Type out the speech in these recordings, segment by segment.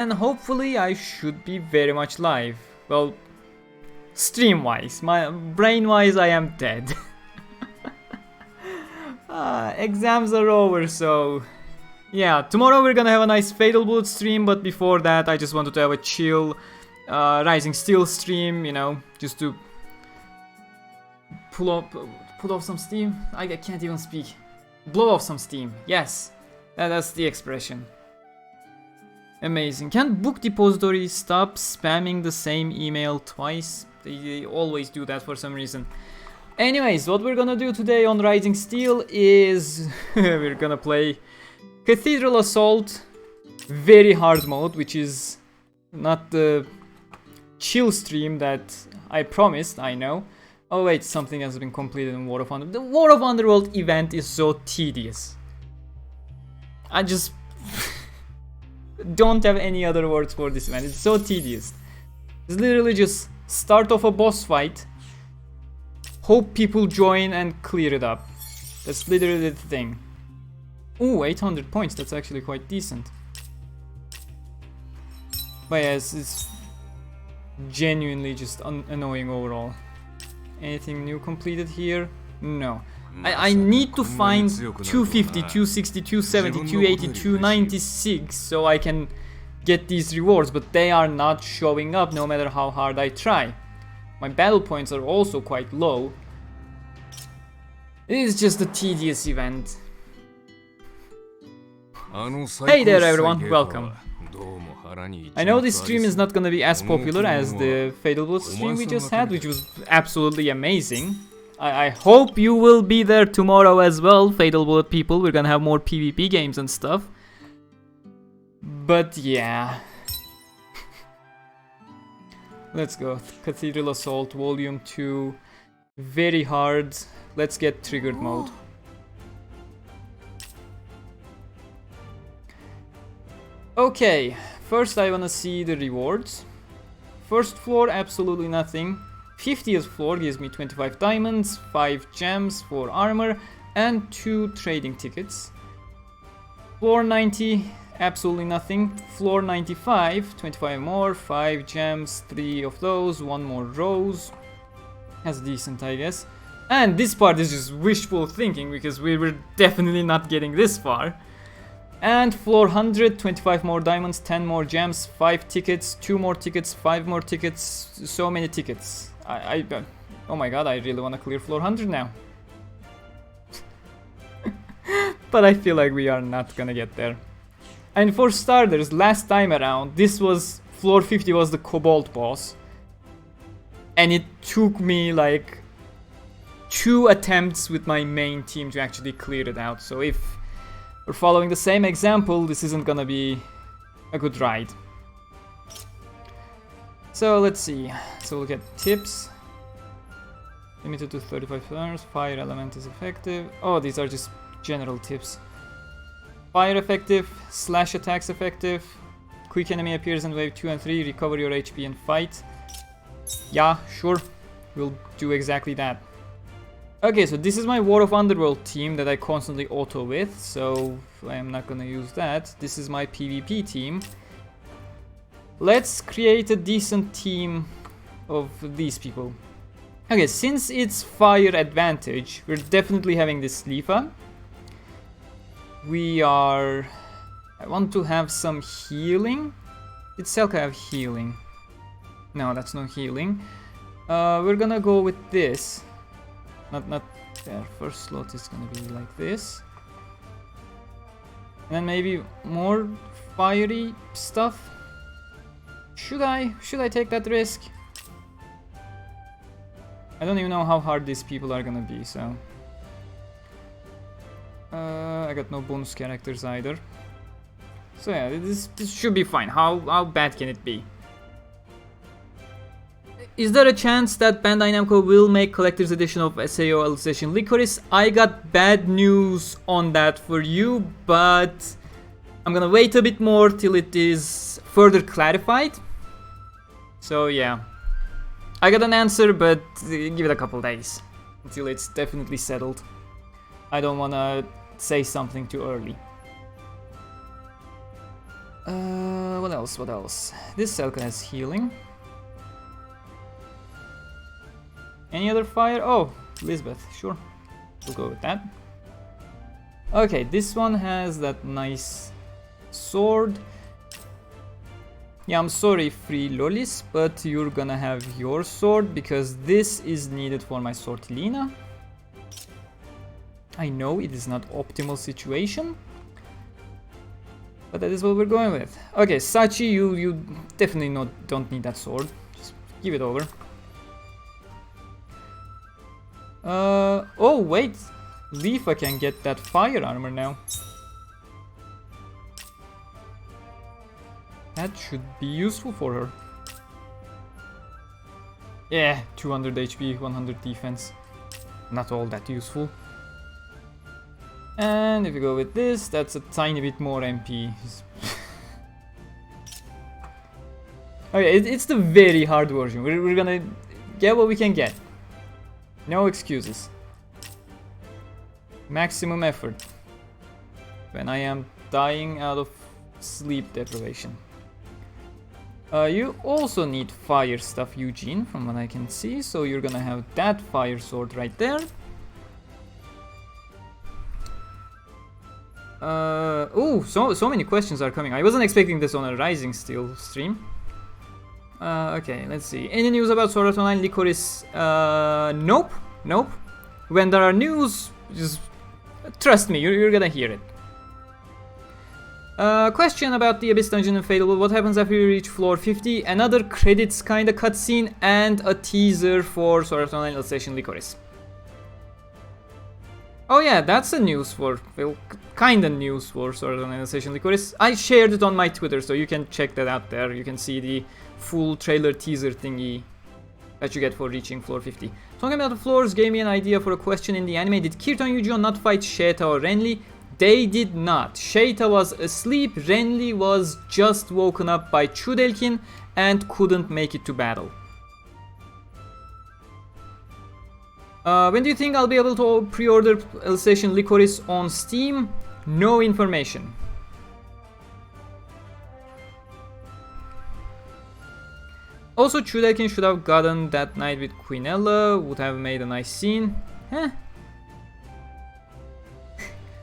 And hopefully I should be very much live. Well, stream-wise, my brain-wise I am dead. Exams are over, so yeah, tomorrow we're gonna have a nice Fatal Bullet stream, but before that I just wanted to have a chill Rising Steel stream, you know, just to pull off some steam. I can't even speak. Blow off some steam. Yes, that's the expression. Amazing. Can Book Depository stop spamming the same email twice? They always do that for some reason. Anyways, what we're gonna do today on Rising Steel is we're gonna play Cathedral Assault Very Hard mode, which is not the chill stream that I promised, I know. Oh wait, something has been completed in War of Underworld. The War of Underworld event is so tedious. I just don't have any other words for this event. It's so tedious. It's literally just start off a boss fight, hope people join and clear it up. That's literally the thing. Ooh, 800 points, that's actually quite decent. But yes, it's genuinely just annoying overall. Anything new completed here? No. I need to find 250, 260, 270, 280, 296 so I can get these rewards, but they are not showing up no matter how hard I try. My battle points are also quite low. It is just a tedious event. Hey there everyone, welcome. I know this stream is not gonna be as popular as the Fatal Bullet stream we just had, which was absolutely amazing. I hope you will be there tomorrow as well, Fatal Bullet people. We're gonna have more PvP games and stuff. But yeah. Let's go. Cathedral Assault Volume 2. Very hard. Let's get triggered mode. Okay, first I wanna see the rewards. First floor, absolutely nothing. 50th floor gives me 25 diamonds, 5 gems, 4 armor, and 2 trading tickets. Floor 90, absolutely nothing. Floor 95, 25 more, 5 gems, 3 of those, 1 more rose. That's decent, I guess. And this part is just wishful thinking because we were definitely not getting this far. And floor 100, 25 more diamonds, 10 more gems, 5 tickets, 2 more tickets, 5 more tickets, so many tickets. Oh my god, I really want to clear floor 100 now. But I feel like we are not gonna get there. And for starters, last time around, floor 50 was the Cobalt boss. And it took me like 2 attempts with my main team to actually clear it out. So if we're following the same example, this isn't gonna be a good ride. So let's see. So we'll get tips. Limited to 35 turns. Fire element is effective. Oh, these are just general tips. Fire effective. Slash attacks effective. Quick enemy appears in wave 2 and 3. Recover your HP and fight. Yeah, sure. We'll do exactly that. Okay, so this is my War of Underworld team that I constantly auto with. So I am not gonna use that. This is my PvP team. Let's create a decent team of these people. Okay, since it's fire advantage, we're definitely having this Lifa. I want to have some healing. Did Selka have healing? No, that's not healing. We're gonna go with this. Not there. First slot is gonna be like this. And then maybe more fiery stuff. Should I take that risk? I don't even know how hard these people are gonna be, so I got no bonus characters either. So yeah, this should be fine. How bad can it be? Is there a chance that Bandai Namco will make collector's edition of SAO Alicization Licorice? I got bad news on that for you, but I'm gonna wait a bit more till it is further clarified. So yeah, I got an answer, but give it a couple days until it's definitely settled. I don't wanna say something too early. What else? What else? This cell has healing. Any other fire? Oh, Elizabeth, sure. We'll go with that. Okay, this one has that nice sword. Yeah, I'm sorry, free lolis, but you're gonna have your sword because this is needed for my Sortilina. I know it is not optimal situation, but that is what we're going with. Okay, Sachi, you definitely don't need that sword. Just give it over. Oh wait, Leafa can get that fire armor now. That should be useful for her. Yeah, 200 HP, 100 defense. Not all that useful. And if you go with this, that's a tiny bit more MP. Okay, it's the very hard version. We're gonna get what we can get. No excuses. Maximum effort. When I am dying out of sleep deprivation. You also need fire stuff, Eugene, from what I can see. So you're gonna have that fire sword right there. Oh, so many questions are coming. I wasn't expecting this on a Rising Steel stream. Okay, let's see. Any news about Sword Art Online Licorice? Nope. When there are news, just trust me, you're gonna hear it. Question about the Abyss Dungeon and Fatal. What happens after you reach floor 50? Another credits kinda cutscene and a teaser for Sword Art Online Alicization Licorice. Oh yeah, that's a news for, well, kinda news for Sword Art Online Alicization Licorice. I shared it on my Twitter, so you can check that out there. You can see the full trailer teaser thingy that you get for reaching floor 50. Talking about the floors gave me an idea for a question in the anime. Did Kirito and Yuji not fight Sheta or Renly? They did not. Sheta was asleep, Renly was just woken up by Chudelkin and couldn't make it to battle. When do you think I'll be able to pre-order Alicization Licorice on Steam? No information. Also, Chudelkin should have gotten that night with Quinella, would have made a nice scene. Heh.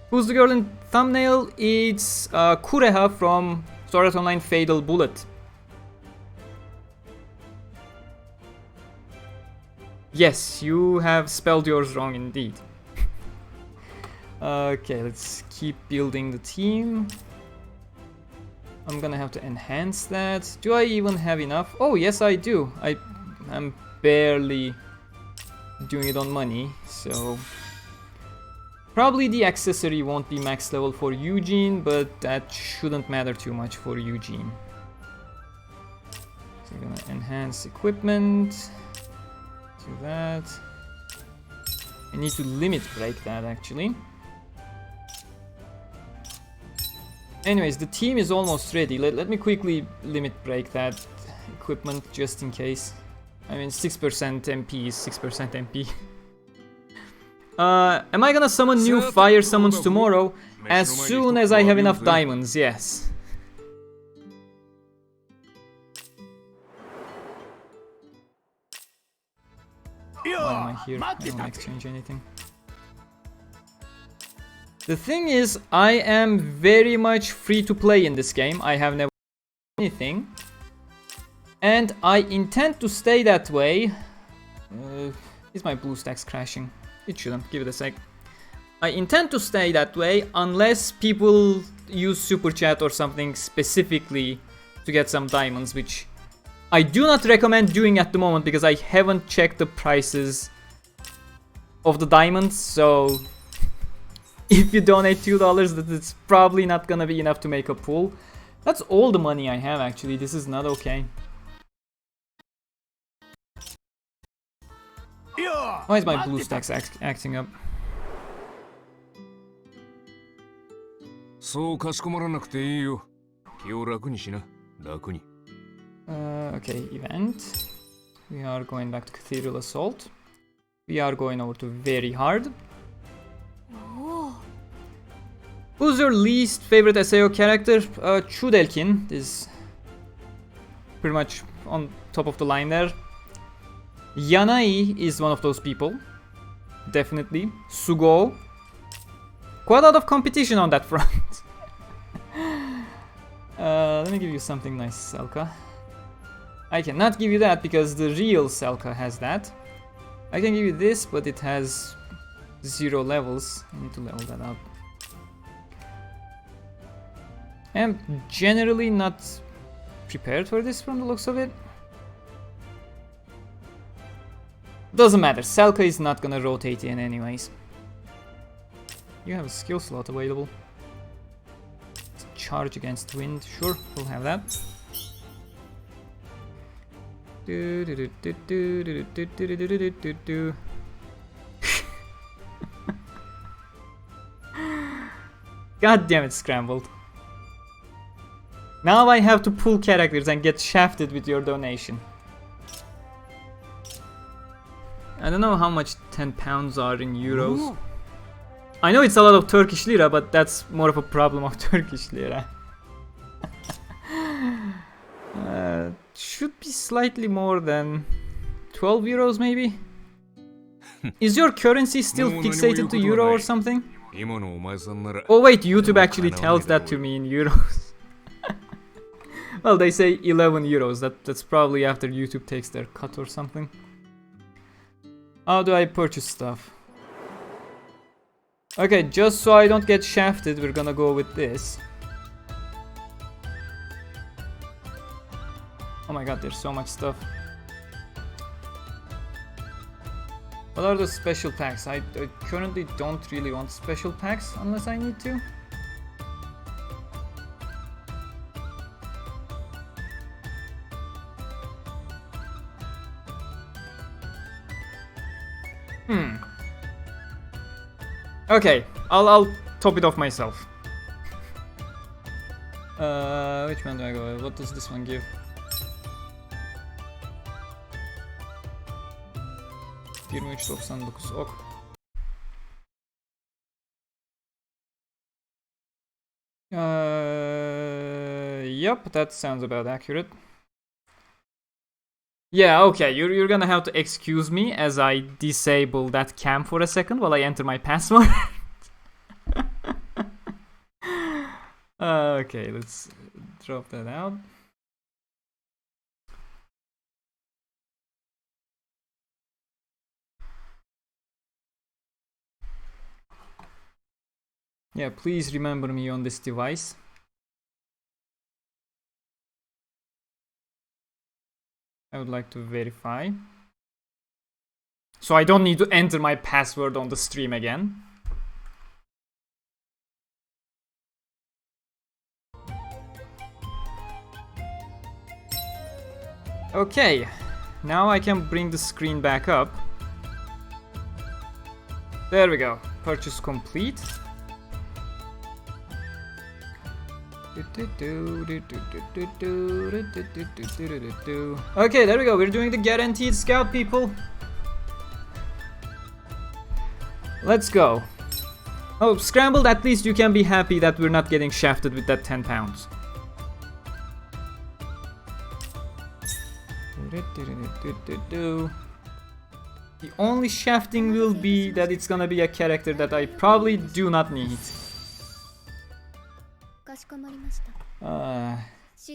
Who's the girl in thumbnail? It's Kureha from Sword Art Online Fatal Bullet. Yes, you have spelled yours wrong indeed. Okay, let's keep building the team. I'm gonna have to enhance that. Do I even have enough? Oh, yes I do. I'm barely doing it on money, so... Probably the accessory won't be max level for Eugene, but that shouldn't matter too much for Eugene. So we're gonna enhance equipment. Do that. I need to limit break that actually. Anyways, the team is almost ready. Let me quickly limit break that equipment just in case. I mean, 6% MP is 6% MP. Am I gonna summon new fire summons tomorrow? As soon as I have enough diamonds, yes. Why am I here? I don't exchange anything. The thing is, I am very much free to play in this game. I have never done anything. And I intend to stay that way. Is my BlueStacks crashing? It shouldn't, give it a sec. I intend to stay that way unless people use Super Chat or something specifically to get some diamonds, which I do not recommend doing at the moment because I haven't checked the prices of the diamonds, so if you donate $2, that it's probably not gonna be enough to make a pool. That's all the money I have actually, this is not okay. Why is my BlueStacks acting up? Okay, event. We are going back to Cathedral Assault. We are going over to Very Hard. Who's your least favorite SAO character? Chudelkin is pretty much on top of the line there. Yanai is one of those people. Definitely. Sugo. Quite a lot of competition on that front. Let me give you something nice, Selka. I cannot give you that because the real Selka has that. I can give you this, but it has 0 levels. I need to level that up. I'm generally not prepared for this from the looks of it. Doesn't matter, Selka is not gonna rotate in anyways. You have a skill slot available. Charge against wind, sure, we'll have that. God damn it, scrambled. Now I have to pull characters and get shafted with your donation. I don't know how much 10 pounds are in euros. Ooh. I know it's a lot of Turkish lira, but that's more of a problem of Turkish lira. Should be slightly more than 12 euros maybe? Is your currency still fixated to euro or something? Oh wait, YouTube actually tells that to me in euros. Well, they say 11 euros, that's probably after YouTube takes their cut or something. How do I purchase stuff? Okay, just so I don't get shafted, we're gonna go with this. Oh my god, there's so much stuff. What are the special packs? I currently don't really want special packs unless I need to. Okay, I'll top it off myself. Which one do I go with? What does this one give? $23.99 ok. Yep, that sounds about accurate. Yeah, okay, you're gonna have to excuse me as I disable that cam for a second while I enter my password. Okay, let's drop that out. Yeah, please remember me on this device. I would like to verify. So I don't need to enter my password on the stream again. Okay, now I can bring the screen back up. There we go. Purchase complete. Okay, there we go. We're doing the guaranteed scout, people. Let's go. Oh, scrambled, at least you can be happy that we're not getting shafted with that 10 pounds. The only shafting will be that it's gonna be a character that I probably do not need.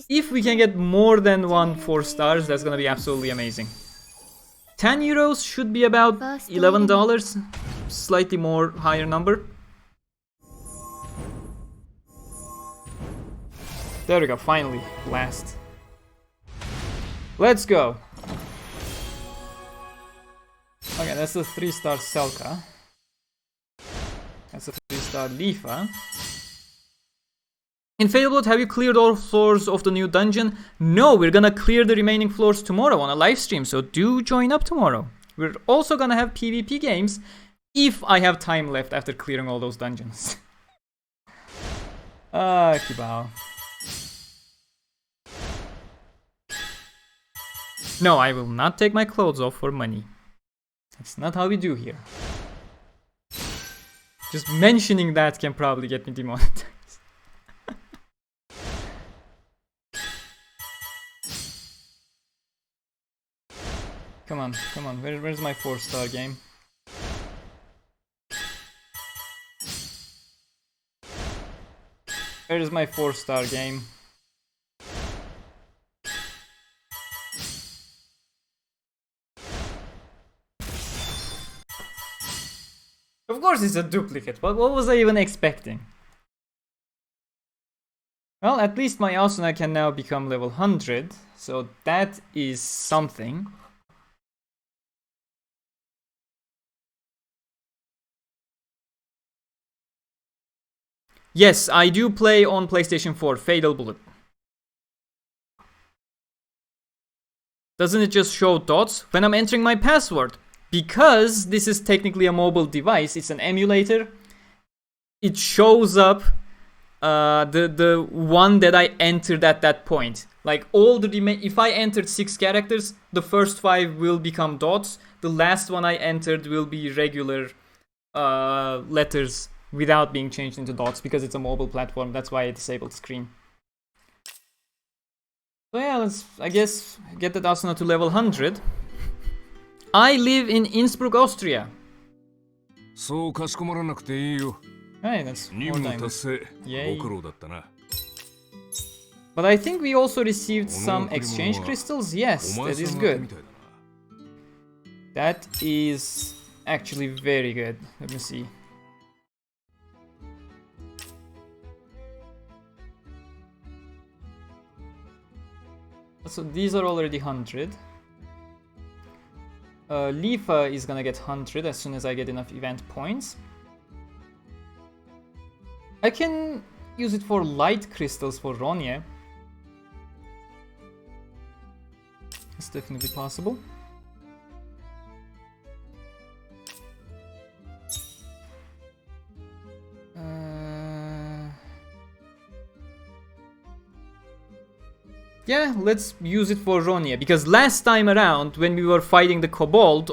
If we can get more than 4 stars, that's gonna be absolutely amazing. 10 euros should be about $11, slightly more higher number. There we go, finally, last. Let's go. Okay, that's a 3-star Selka. That's a 3-star Lifa. In Failblood, have you cleared all floors of the new dungeon? No, we're gonna clear the remaining floors tomorrow on a live stream, so do join up tomorrow. We're also gonna have PvP games if I have time left after clearing all those dungeons. Kibao. No, I will not take my clothes off for money. That's not how we do here. Just mentioning that can probably get me demonetized. Come on, come on. Where's my 4-star game? Where is my 4-star game? Of course it's a duplicate, but what was I even expecting? Well, at least my Asuna can now become level 100, so that is something. Yes, I do play on PlayStation 4, Fatal Bullet. Doesn't it just show dots when I'm entering my password? Because this is technically a mobile device, it's an emulator. It shows up the one that I entered at that point. Like all the if I entered 6 characters, the first 5 will become dots. The last one I entered will be regular letters without being changed into dots because it's a mobile platform. That's why I disabled screen. So yeah, let's, I guess, get that Asuna to level 100. I live in Innsbruck, Austria. Hey, that's more diamonds. Yay. But I think we also received some exchange crystals. Yes, that is good. That is actually very good. Let me see. So these are already 100. Lifa is gonna get 100 as soon as I get enough event points. I can use it for light crystals for Ronye. It's definitely possible. Yeah, let's use it for Ronye, because last time around when we were fighting the Kobold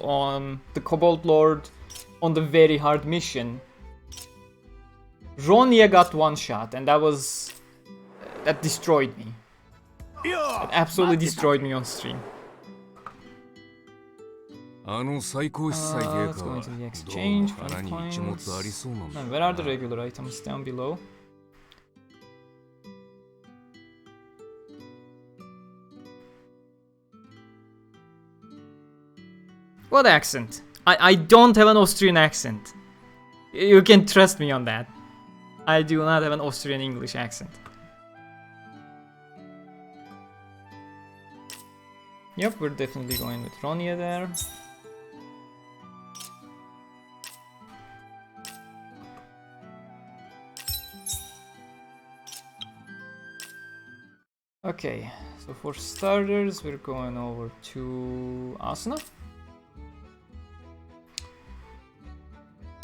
Lord on the very hard mission, Ronye got one shot and that destroyed me. That absolutely destroyed me on stream. Let's go into the exchange, fun coins. And where are the regular items? Down below. What accent? I don't have an Austrian accent. You can trust me on that. I do not have an Austrian English accent. Yep, we're definitely going with Ronye there. Okay, so for starters, we're going over to Asuna.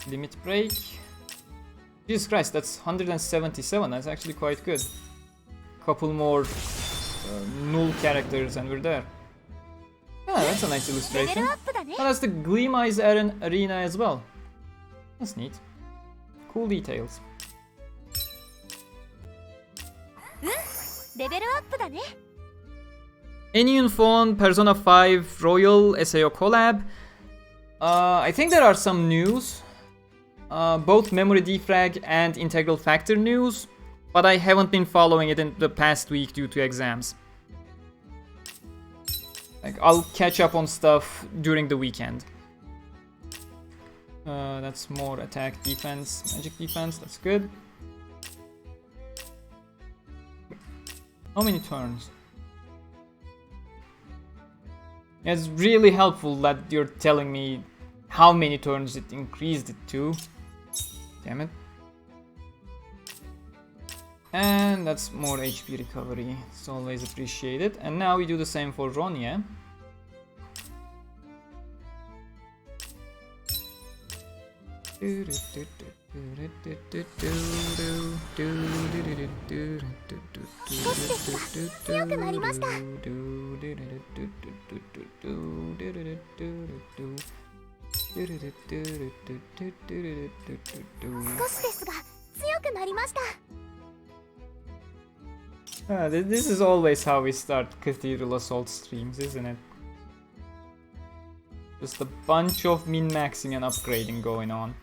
Limit break. Jesus Christ, that's 177. That's actually quite good. Couple more null characters and we're there. Yeah, that's a nice illustration. Oh, that's the Gleam Eyes arena as well. That's neat. Cool details. Any info on Persona 5 Royal SAO collab? I think there are some news. Both memory defrag and integral factor news, but I haven't been following it in the past week due to exams. Like, I'll catch up on stuff during the weekend. That's more attack, defense, magic defense, that's good. How many turns? It's really helpful that you're telling me how many turns it increased it to. Damn it. And that's more HP recovery. It's always appreciated. And now we do the same for Ronye. This is always how we start Cathedral Assault streams, isn't it? Just a bunch of min-maxing and upgrading going on.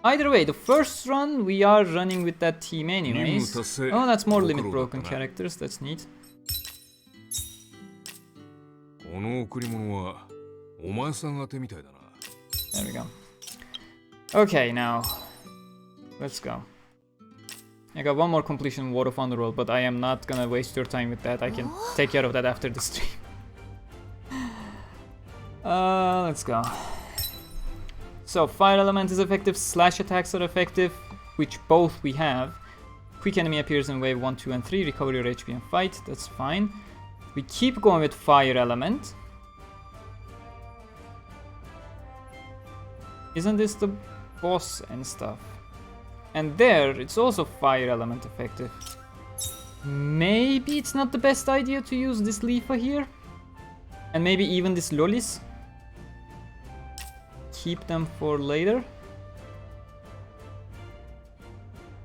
Either way, the first run we are running with that team anyways. Oh, that's more limit broken characters, that's neat. There we go. Okay, now let's go. I got one more completion, War of Underworld, but I am not gonna waste your time with that. I can take care of that after the stream. Let's go. So, fire element is effective, slash attacks are effective, which both we have. Quick enemy appears in wave 1, 2, and 3, recover your HP and fight, that's fine. We keep going with fire element. Isn't this the boss and stuff? And there, it's also fire element effective. Maybe it's not the best idea to use this Leafa here. And maybe even this Lolis. Keep them for later.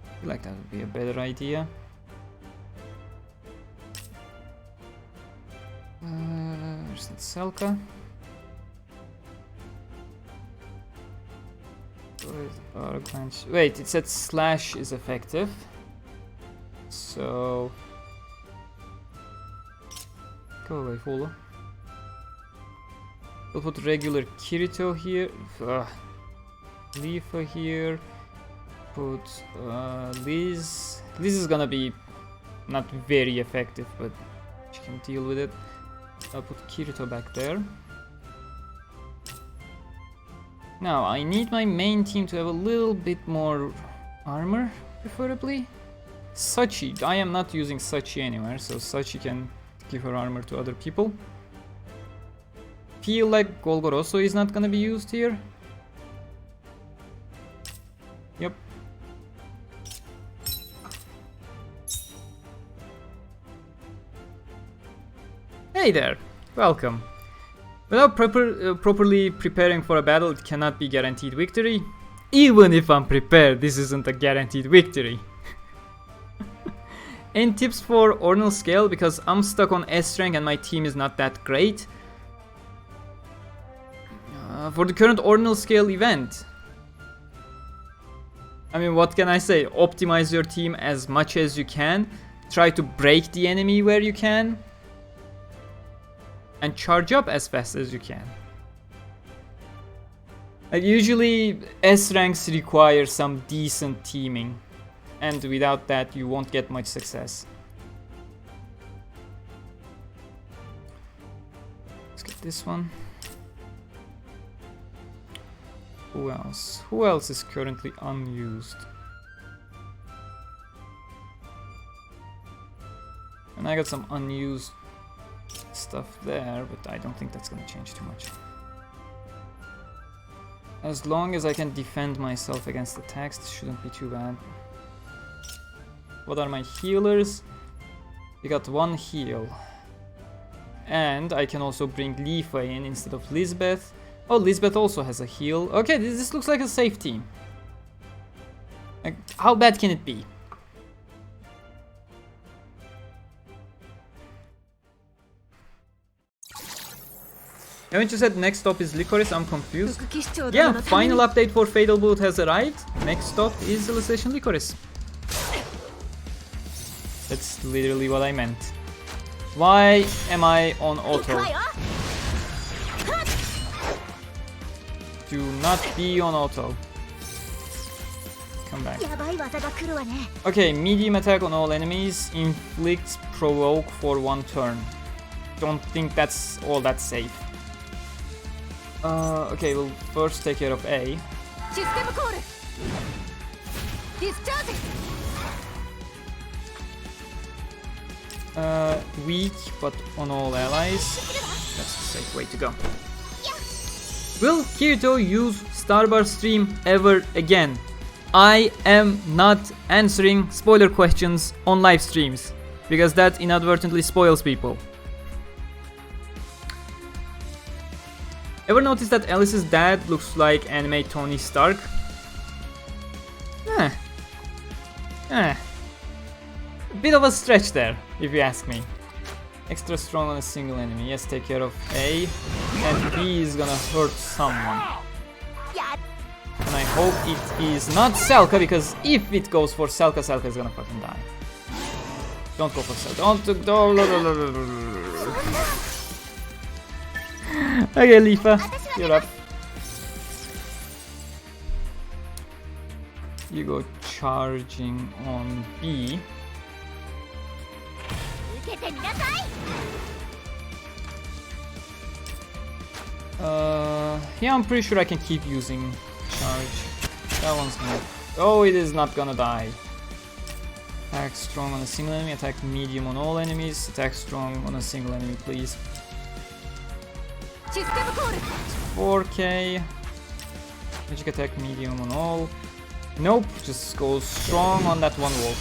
I feel like that would be a better idea. Where's that Selka? Wait, it said slash is effective. So go away, Fola. We'll put regular Kirito here. Leafa here. Put Liz. Liz is gonna be not very effective, but she can deal with it. I'll put Kirito back there. Now, I need my main team to have a little bit more armor, preferably. Sachi. I am not using Sachi anywhere, so Sachi can give her armor to other people. Feel like Golgoroso is not gonna be used here. Yep. Hey there, welcome. Without properly preparing for a battle, it cannot be guaranteed victory. Even if I'm prepared, this isn't a guaranteed victory. Any tips for Ordinal Scale? Because I'm stuck on S rank and my team is not that great. For the current Ordinal Scale event, I mean, what can I say? Optimize your team as much as you can. Try to break the enemy where you can. And charge up as fast as you can. Like usually S ranks require some decent teaming, and without that you won't get much success. Let's get this one. Who else? Who else is currently unused? And I got some unused stuff there, but I don't think that's gonna change too much. As long as I can defend myself against attacks, this shouldn't be too bad. What are my healers? We got one heal. And I can also bring Leafa in instead of Lisbeth. Oh, Lisbeth also has a heal. Okay, this looks like a safe team. Like, how bad can it be? Haven't you said next stop is Licorice? I'm confused. Yeah, final update for Fatal Bullet has arrived. Next stop is Alicization Licorice. That's literally what I meant. Why am I on auto? Do not be on auto. Come back. Okay, medium attack on all enemies. Inflicts provoke for 1 turn. Don't think that's all that safe. Okay, we'll first take care of A. Weak, but on all allies. That's the safe way to go. Will Kirito use Starbar Stream ever again? I am not answering spoiler questions on live streams, because that inadvertently spoils people. Ever notice that Alice's dad looks like anime Tony Stark? A bit of a stretch there, if you ask me. Extra strong on a single enemy. Yes, take care of A. And B is gonna hurt someone. And I hope it is not Selka, because if it goes for Selka, Selka is gonna fucking die. Don't go for Selka. Don't. Okay, Leafa, you're up. You go charging on B. Yeah, I'm pretty sure I can keep using charge. That one's gonna... Oh, it is not gonna die. Attack strong on a single enemy, attack medium on all enemies, attack strong on a single enemy, please. 4k. Magic attack medium on all. Nope, just go strong on that one wall.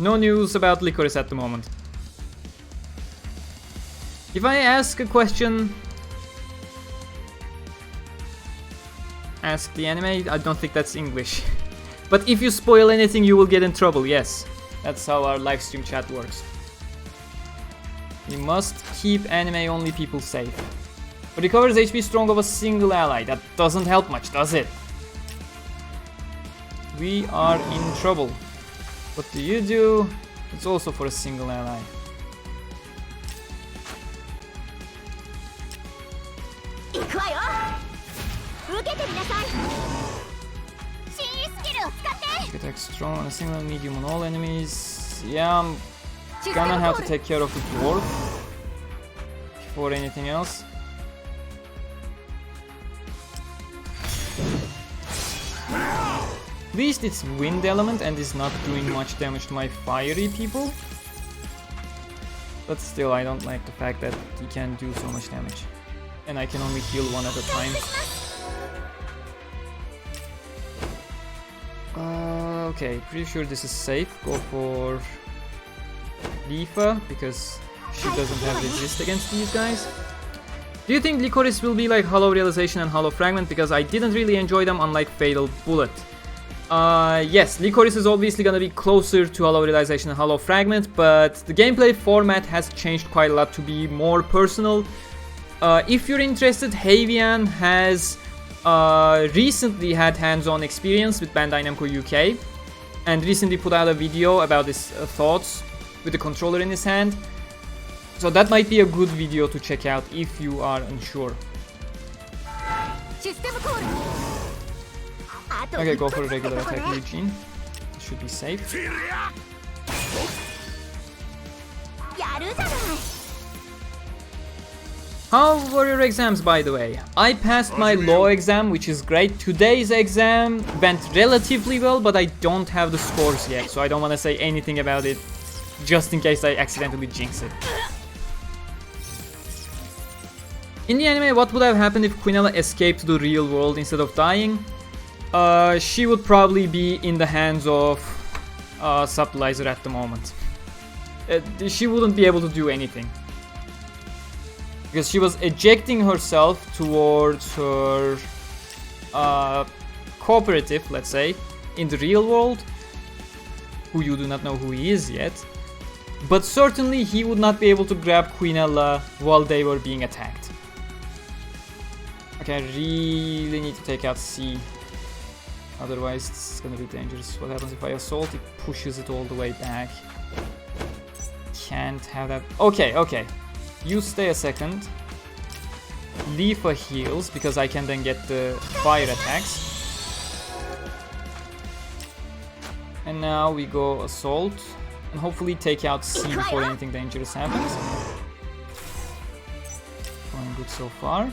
No news about Licorice at the moment. If I ask a question, ask the anime, I don't think that's English. But if you spoil anything, you will get in trouble, yes. That's how our live stream chat works. We must keep anime-only people safe. But recovers HP strong of a single ally. That doesn't help much, does it? We are in trouble. What do? It's also for a single ally. Attack strong on a single, medium on all enemies. Yeah, I'm gonna have to take care of the dwarf before anything else. At least it's wind element and is not doing much damage to my fiery people. But still, I don't like the fact that he can do so much damage. And I can only heal one at a time. Okay, pretty sure this is safe. Go for Leafa, because she doesn't have resist against these guys. Do you think Licorice will be like Hollow Realization and Hollow Fragment? Because I didn't really enjoy them, unlike Fatal Bullet. Yes, Licorice is obviously gonna be closer to Hollow Realization and Hollow Fragment, but the gameplay format has changed quite a lot to be more personal. If you're interested, Havian has recently had hands-on experience with Bandai Namco UK, and recently put out a video about his thoughts with the controller in his hand. So that might be a good video to check out if you are unsure. Okay, go for a regular attack, Eugene. It should be safe. How were your exams, by the way? I passed my law exam, which is great. Today's exam went relatively well, but I don't have the scores yet, so I don't want to say anything about it, just in case I accidentally jinx it. In the anime, what would have happened if Quinella escaped to the real world instead of dying? She would probably be in the hands of Subtilizer at the moment. She wouldn't be able to do anything. Because she was ejecting herself towards her cooperative, let's say, in the real world, who you do not know who he is yet. But certainly he would not be able to grab Quinella while they were being attacked. Okay, I really need to take out C. Otherwise it's gonna be dangerous. What happens if I assault? It pushes it all the way back. Can't have that. Okay. You stay a second. Leafa heals, because I can then get the fire attacks. And now we go assault. And hopefully take out C before anything dangerous happens. Going good so far.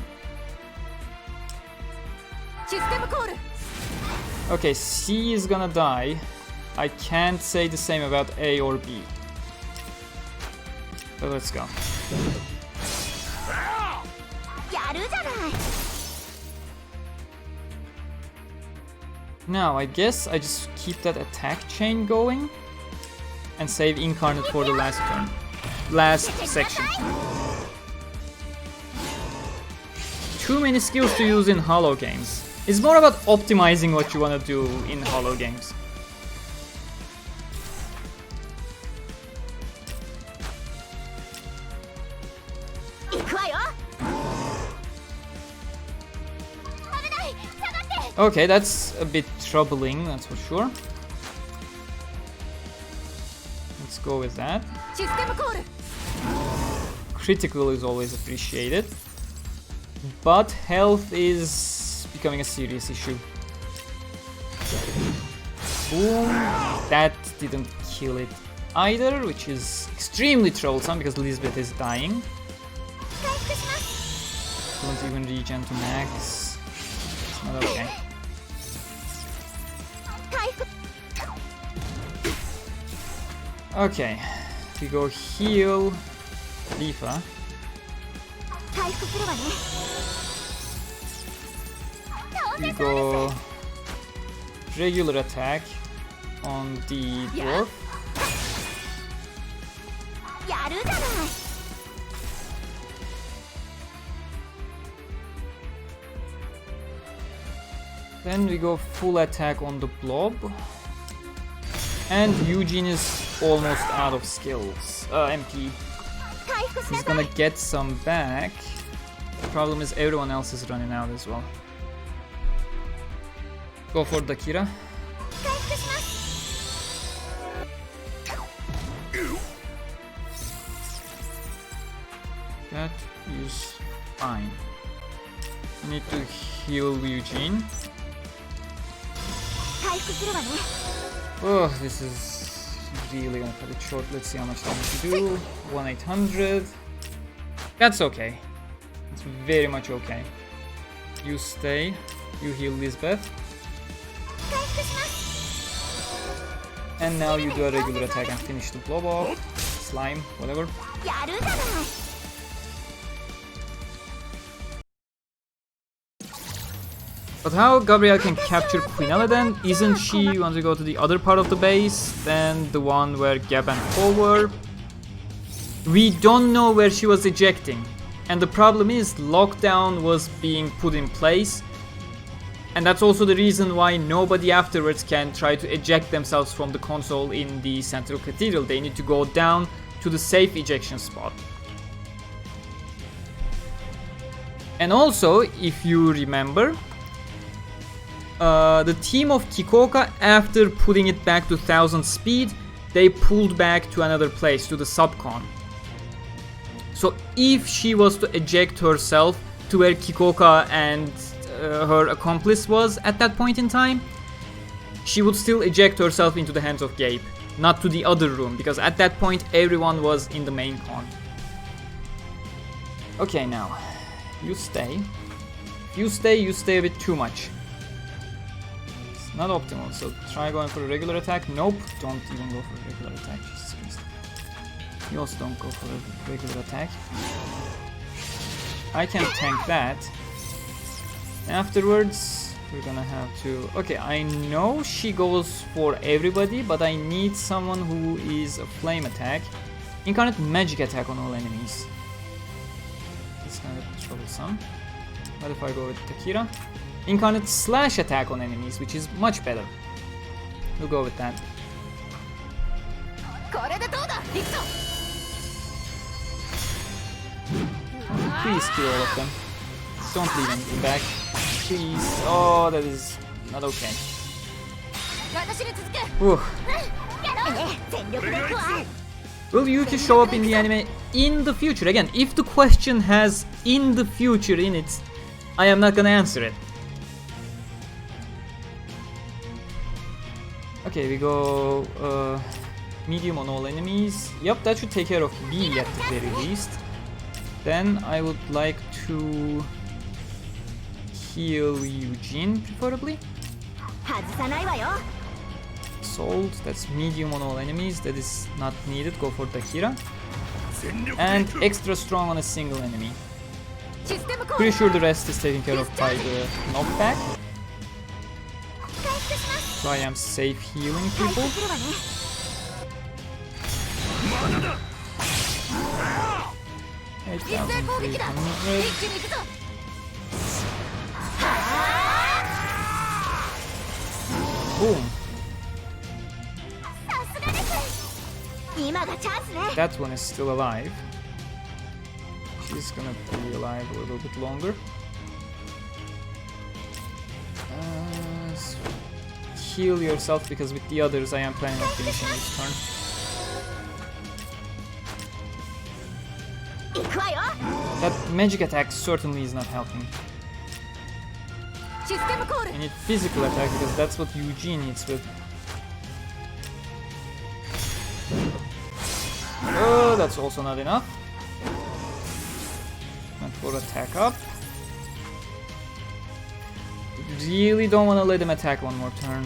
Okay, C is gonna die. I can't say the same about A or B. But let's go. Now, I guess I just keep that attack chain going and save Incarnate for the last turn. Last section. Too many skills to use in Hollow games. It's more about optimizing what you want to do in Hollow games. Okay, that's a bit troubling, that's for sure. Let's go with that. Critical is always appreciated. But health is becoming a serious issue. Boom. That didn't kill it either, which is extremely troublesome because Lisbeth is dying. Don't even regen to max. It's not okay. Okay, we go heal Lifa. We go regular attack on the dwarf. Then we go full attack on the blob. And Eugene is almost out of skills. MP. He's gonna get some back. The problem is everyone else is running out as well. Go for Dakira. That is fine. Need to heal Eugene. Oh, this is really gonna cut it short. Let's see how much damage we do. 1,800. That's okay. It's very much okay. You stay. You heal Lisbeth. And now you do a regular attack and finish the blob off. Slime, whatever. But how Gabrielle can capture Quinella then? Isn't she, once we go to the other part of the base, than the one where Gab and Paul were? We don't know where she was ejecting. And the problem is, lockdown was being put in place. And that's also the reason why nobody afterwards can try to eject themselves from the console in the Central Cathedral. They need to go down to the safe ejection spot. And also, if you remember, the team of Kikoka, after putting it back to 1000 speed, they pulled back to another place, to the subcon. So if she was to eject herself to where Kikoka and her accomplice was at that point in time, she would still eject herself into the hands of Gabe, not to the other room, because at that point everyone was in the main con. Okay, now, you stay. You stay a bit too much. Not optimal, so try going for a regular attack. Nope, don't even go for a regular attack. Jesus Christ. You also don't go for a regular attack. I can tank that. Afterwards, we're gonna have to... Okay, I know she goes for everybody, but I need someone who is a flame attack. Incarnate magic attack on all enemies. It's kind of troublesome. What if I go with Takira? Incarnate slash attack on enemies, which is much better. We'll go with that. Please kill all of them. Don't leave anything back. Please. Oh, that is not okay. Whew. Will Yuki show up in the anime in the future? Again, if the question has in the future in it, I am not gonna answer it. Okay, we go medium on all enemies. Yep, that should take care of B at the very least. Then I would like to heal Eugene, preferably. Assault, that's medium on all enemies. That is not needed. Go for Takira. And extra strong on a single enemy. Pretty sure the rest is taken care of by the knockback. So I am safe healing people. Boom. That one is still alive. She's gonna be alive a little bit longer. Heal yourself because with the others I am planning on finishing this turn. That magic attack certainly is not helping. I need physical attack because that's what Eugene hits with. Oh, that's also not enough. And for attack up. Really don't want to let him attack one more turn.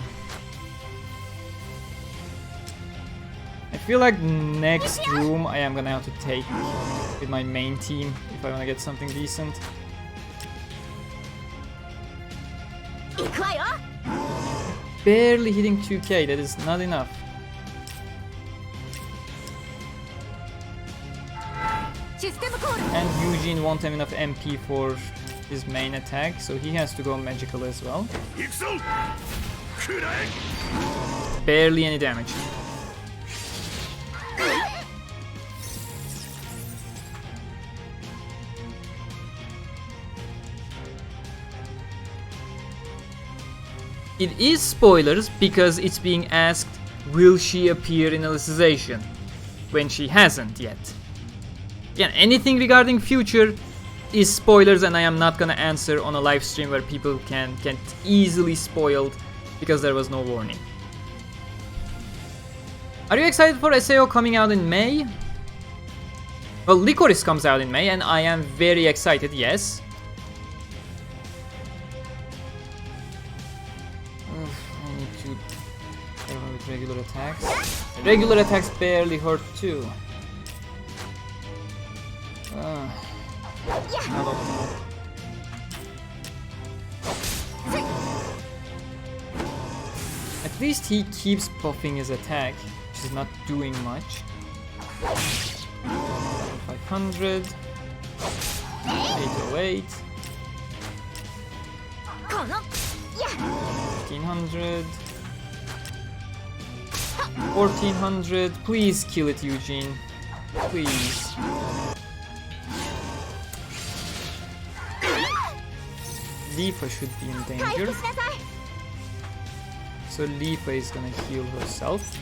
I feel like next room I am gonna have to take with my main team if I want to get something decent. Barely hitting 2k, that is not enough. And Eugene won't have enough MP for his main attack, so he has to go magical as well. Barely any damage. It is spoilers because it's being asked, will she appear in Alicization? When she hasn't yet. Again, anything regarding future is spoilers, and I am not gonna answer on a live stream where people can get easily spoiled because there was no warning. Are you excited for SAO coming out in May? Well, Licorice comes out in May and I am very excited, yes. I need to get away with regular attacks. Regular attacks barely hurt too. Not optimal. At least he keeps buffing his attack, which is not doing much. 500. 808. 1500. 1400. Please kill it, Eugene. Please. Leafa should be in danger. So Leafa is gonna heal herself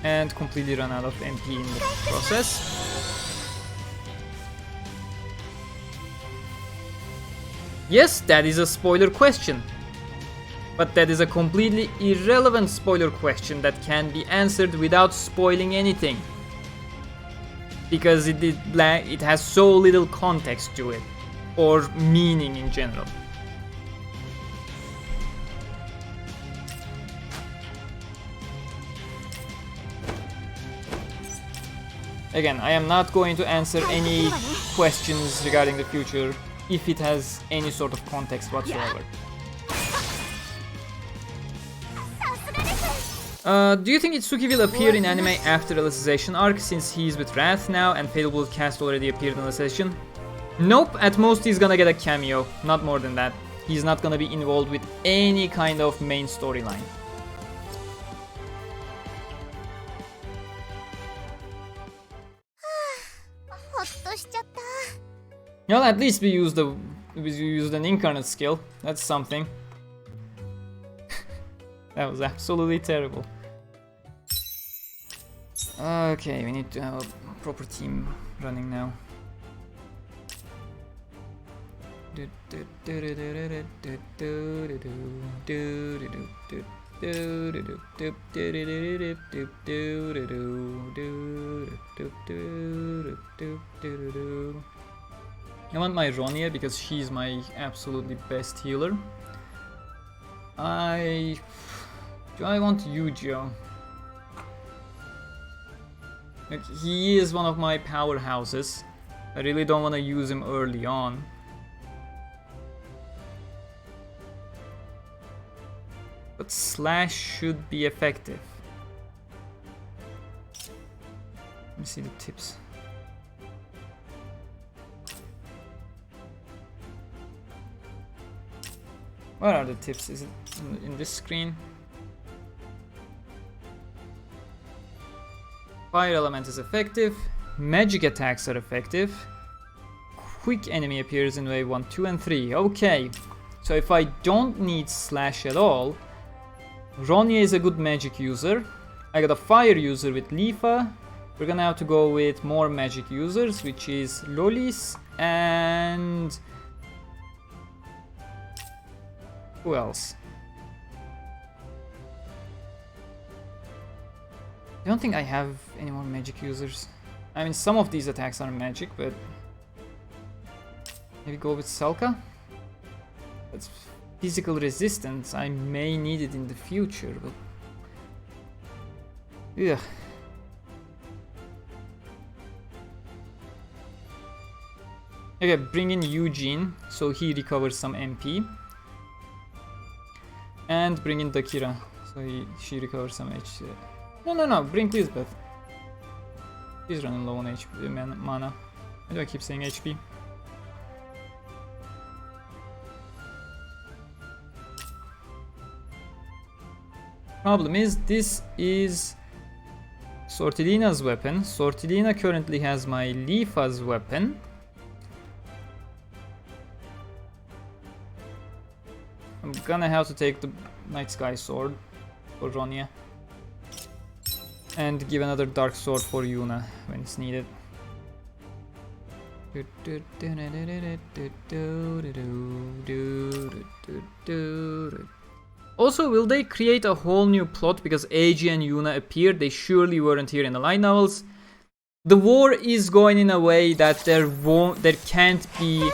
and completely run out of MP in the process. Yes, that is a spoiler question. But that is a completely irrelevant spoiler question that can be answered without spoiling anything. Because it has so little context to it, or meaning in general. Again, I am not going to answer any questions regarding the future if it has any sort of context whatsoever. Do you think Itsuki will appear in anime after Alicization arc, since he's with Wrath now and Fatal Cast already appeared in Alicization? Nope, at most he's gonna get a cameo, not more than that. He's not gonna be involved with any kind of main storyline. Well, at least we used an incarnate skill. That's something. That was absolutely terrible. Okay, we need to have a proper team running now. I want my Ronia because she's my absolutely best healer. Do I want Yu-Gi-Oh? Like, he is one of my powerhouses, I really don't want to use him early on. But slash should be effective. Let me see the tips. Where are the tips? Is it in this screen? Fire element is effective. Magic attacks are effective. Quick enemy appears in wave 1, 2, and 3. Okay. So if I don't need slash at all, Ronya is a good magic user. I got a fire user with Lifa. We're gonna have to go with more magic users, which is Lolis and... who else? I don't think I have any more magic users. I mean, some of these attacks are magic, but... maybe go with Selka? That's physical resistance. I may need it in the future, but... yeah. Okay, bring in Eugene, so he recovers some MP. And bring in Dakira, so she recovers some HP. No, bring Lisbeth. She's running low on HP, mana. Why do I keep saying HP? Problem is, this is Sortilina's weapon. Sortilina currently has my Lifa's weapon. I'm gonna have to take the Night Sky Sword for Ronya. And give another Dark Sword for Yuna when it's needed. Also, will they create a whole new plot because AG and Yuna appeared? They surely weren't here in the light novels. The war is going in a way that there can't be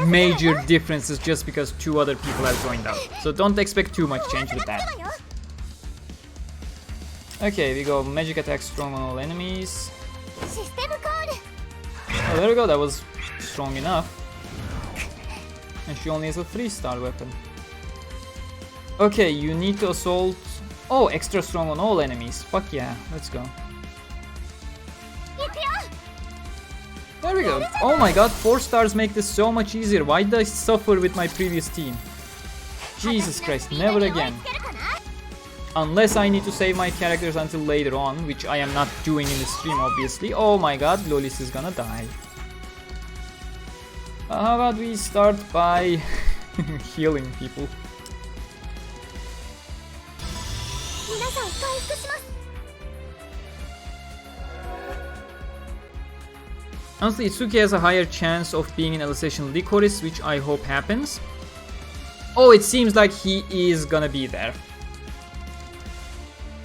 major differences just because 2 other people have joined up. So don't expect too much change with that. Okay, we go magic attack strong on all enemies. Oh, there we go, that was strong enough. And she only has a 3-star weapon. Okay, you need to assault... oh, extra strong on all enemies. Fuck yeah, let's go. There we go. Oh my god, 4 stars make this so much easier. Why did I suffer with my previous team? Jesus Christ, never again. Unless I need to save my characters until later on, which I am not doing in the stream, obviously. Oh my god, Lolis is gonna die. How about we start by healing people? Honestly, Itsuki has a higher chance of being in Alicization Licorice, which I hope happens. Oh, it seems like he is gonna be there.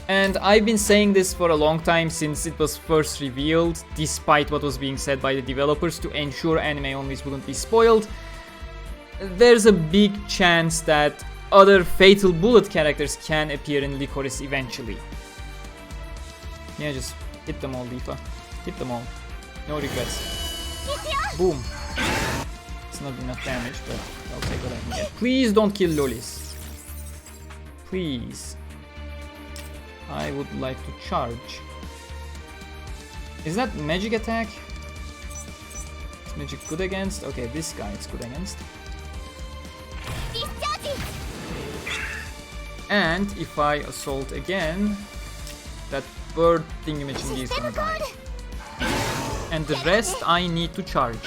And I've been saying this for a long time since it was first revealed, despite what was being said by the developers to ensure anime-onlys wouldn't be spoiled. There's a big chance that other Fatal Bullet characters can appear in Licorice eventually. Yeah, just hit them all, Lifa. Hit them all. No regrets. Boom. It's not enough damage, but I'll take what I can get. Please don't kill Lolis. Please. I would like to charge. Is that magic attack? Is magic good against? Okay, this guy it's good against. And if I assault again, that bird thingamajiggy is gonna die. And the rest I need to charge.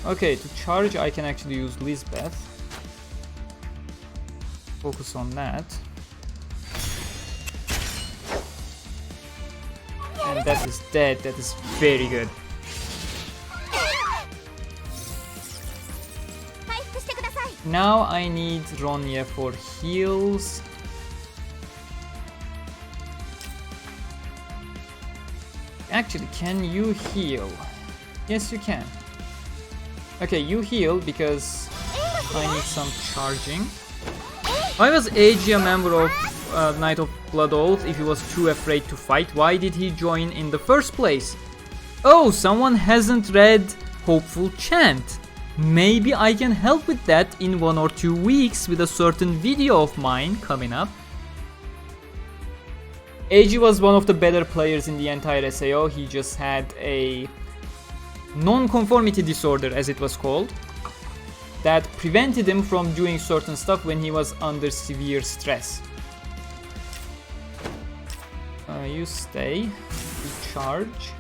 Okay, to charge I can actually use Lisbeth. Focus on that. And that is dead, that is very good. Now I need Ronya for heals. Actually, can you heal? Yes, you can. Okay, you heal because I need some charging. Why was AG a member of Knight of Blood Oath if he was too afraid to fight? Why did he join in the first place? Oh, someone hasn't read Hopeful Chant. Maybe I can help with that in 1 or 2 weeks with a certain video of mine coming up. AG was one of the better players in the entire SAO. He just had a non-conformity disorder, as it was called, that prevented him from doing certain stuff when he was under severe stress. You stay. You charge.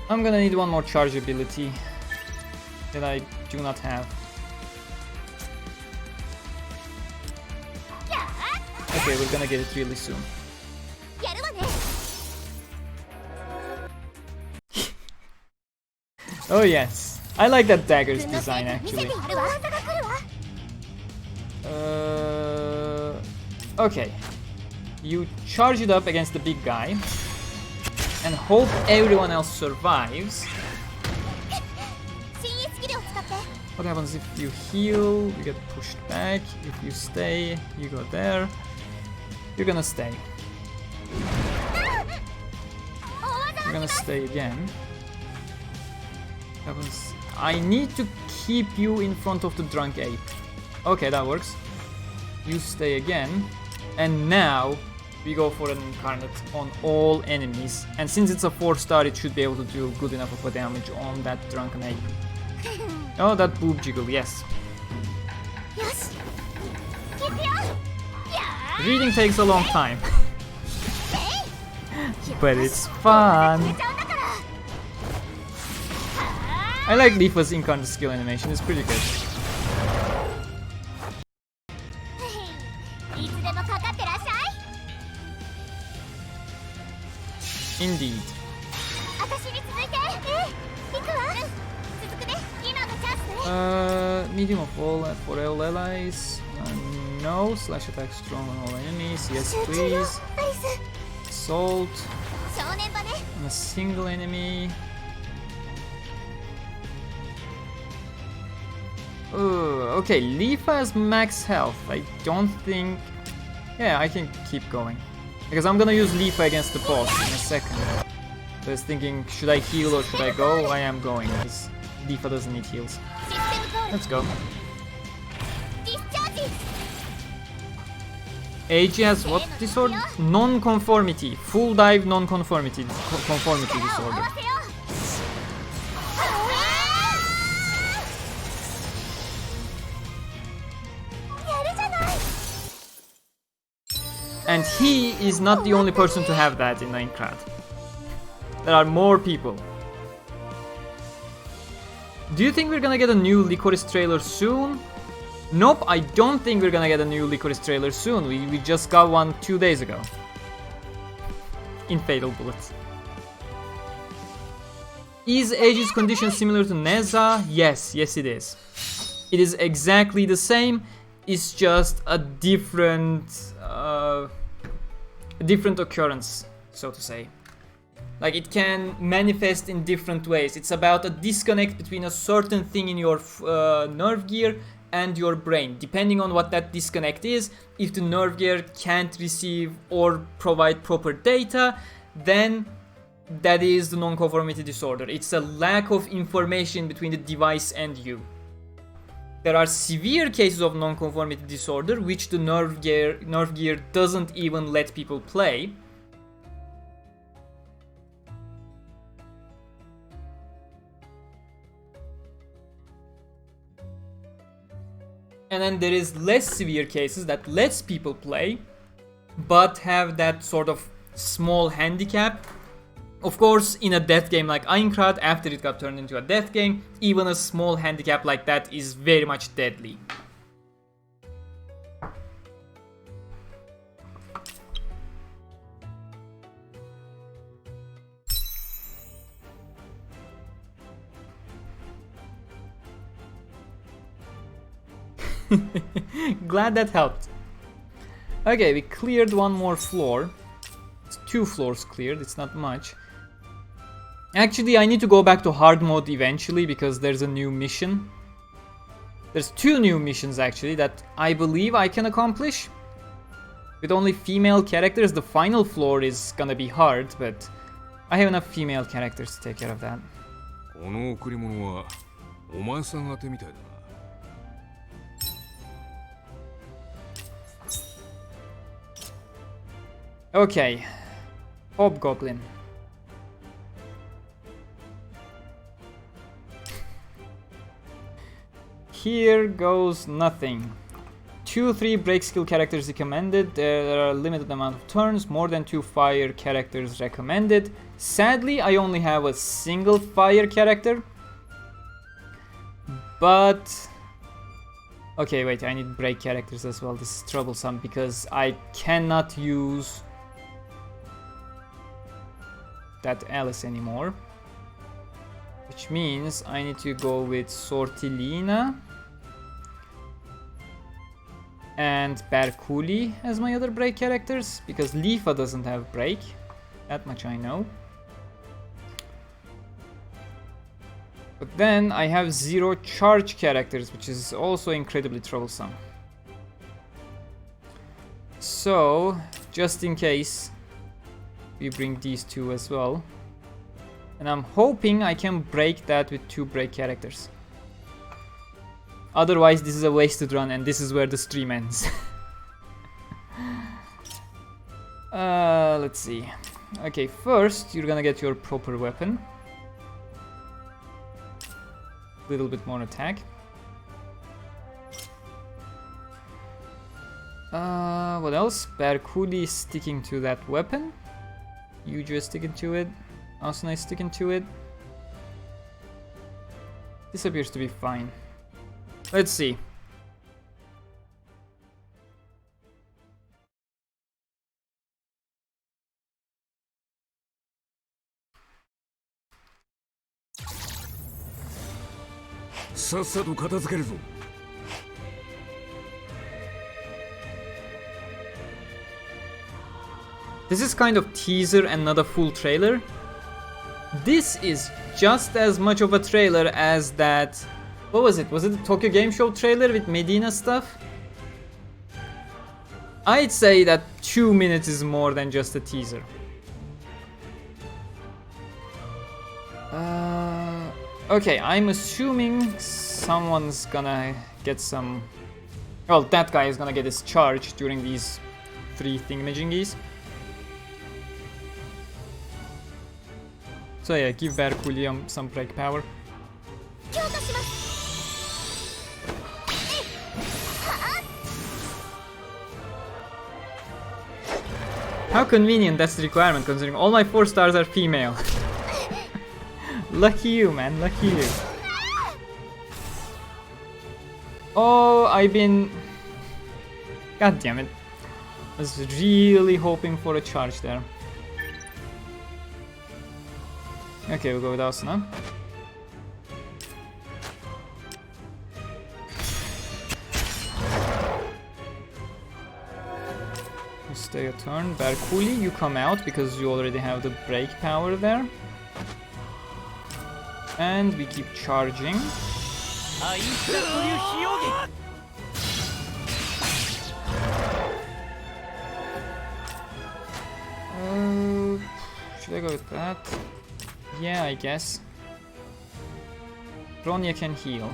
I'm gonna need one more charge ability that I do not have. Okay, we're gonna get it really soon. Oh yes, I like that dagger's design actually. Okay, you charge it up against the big guy and hope everyone else survives. What happens if you heal? You get pushed back. If you stay, you go there. You're gonna stay. You're gonna stay again. Happens. I need to keep you in front of the drunk ape. Okay, that works. You stay again. And now we go for an incarnate on all enemies. And since it's a 4-star, it should be able to do good enough of a damage on that drunken ape. Oh, that boob jiggle, yes. Reading takes a long time. But it's fun. I like Leafa's incarnate skill animation, it's pretty good. Indeed. Medium of all for all allies. No. Slash attack strong on all enemies. Yes, please. Assault. On a single enemy. Okay, Leafa has max health. I don't think... Yeah, I can keep going. Because I'm gonna use Leafa against the boss in a second. So I was thinking, should I heal or should I go? I am going, because Leafa doesn't need heals. Let's go. AG has what disorder? Non-conformity. Full dive non-conformity. Conformity disorder. And he is not the only person to have that in Minecraft. There are more people. Do you think we're gonna get a new Licorice trailer soon? Nope, I don't think we're gonna get a new Licorice trailer soon. We just got one 2 days ago. In Fatal Bullets. Is Aegis condition similar to Neza? Yes, it is. It is exactly the same. It's just a different occurrence, so to say. Like, it can manifest in different ways. It's about a disconnect between a certain thing in your nerve gear and your brain. Depending on what that disconnect is, if the nerve gear can't receive or provide proper data, then that is the non-conformity disorder. It's a lack of information between the device and you. There are severe cases of non-conformity disorder which the nerve gear doesn't even let people play. And then there is less severe cases that lets people play, but have that sort of small handicap. Of course, in a death game like Aincrad, after it got turned into a death game, even a small handicap like that is very much deadly. Glad that helped. Okay, we cleared one more floor. It's 2 floors cleared. It's not much. Actually, I need to go back to hard mode eventually because there's a new mission. There's 2 new missions actually that I believe I can accomplish. With only female characters, the final floor is gonna be hard, but I have enough female characters to take care of that. Okay, Hobgoblin. Here goes nothing. 2-3 break skill characters recommended. There are a limited amount of turns. More than 2 fire characters recommended. Sadly, I only have a single fire character. But... okay, wait, I need break characters as well. This is troublesome because I cannot use that Alice anymore. Which means I need to go with Sortilina and Berkuli as my other break characters, because Lifa doesn't have break. That much I know. But then I have 0 charge characters, which is also incredibly troublesome. So, just in case, we bring these 2 as well. And I'm hoping I can break that with 2 break characters. Otherwise, this is a wasted run, and this is where the stream ends. Let's see. Okay, first, you're gonna get your proper weapon. Little bit more attack. What else? Berkuli is sticking to that weapon. Yuju is sticking to it. Asuna is sticking to it. This appears to be fine. Let's see. This is kind of teaser and not a full trailer. This is just as much of a trailer as that... what was it? Was it the Tokyo Game Show trailer with Medina stuff? I'd say that 2 minutes is more than just a teaser. Okay, I'm assuming someone's gonna get some... well, that guy is gonna get his charge during these 3 thingamajiggies. So yeah, give Berkuli some break power. How convenient that's the requirement, considering all my 4 stars are female. Lucky you, man, lucky you. Oh, I've been... god damn it. I was really hoping for a charge there. Okay, we'll go with Asuna. You stay a turn. Berkuli, you come out because you already have the break power there. And we keep charging. Should I go with that? Yeah, I guess. Bronya can heal.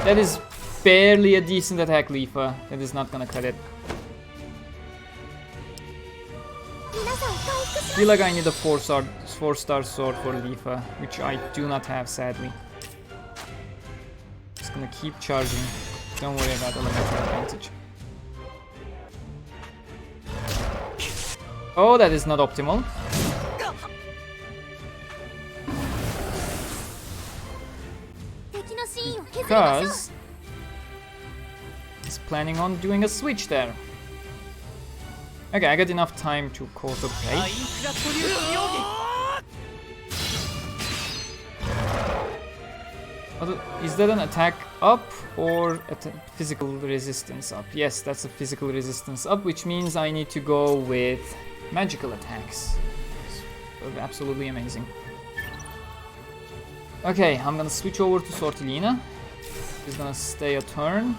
That is barely a decent attack, Lifa. That is not gonna cut it. I feel like I need a 4-star sword for Lifa, which I do not have, sadly. Just gonna keep charging. Don't worry about elemental advantage. Oh, that is not optimal. Because he's planning on doing a switch there. Okay, I got enough time to cause a break. Is that an attack up or a physical resistance up? Yes, that's a physical resistance up, which means I need to go with magical attacks. Absolutely amazing. Okay, I'm gonna switch over to Sortilina. She's gonna stay a turn.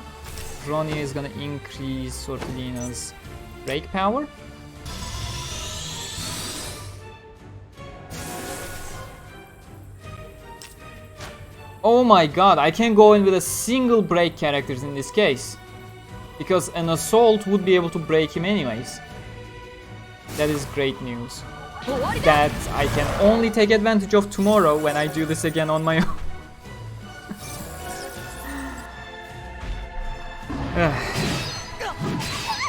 Ronnie is gonna increase Sortilina's break power. Oh my god, I can't go in with a single break characters in this case. Because an assault would be able to break him anyways. That is great news. That I can only take advantage of tomorrow when I do this again on my own.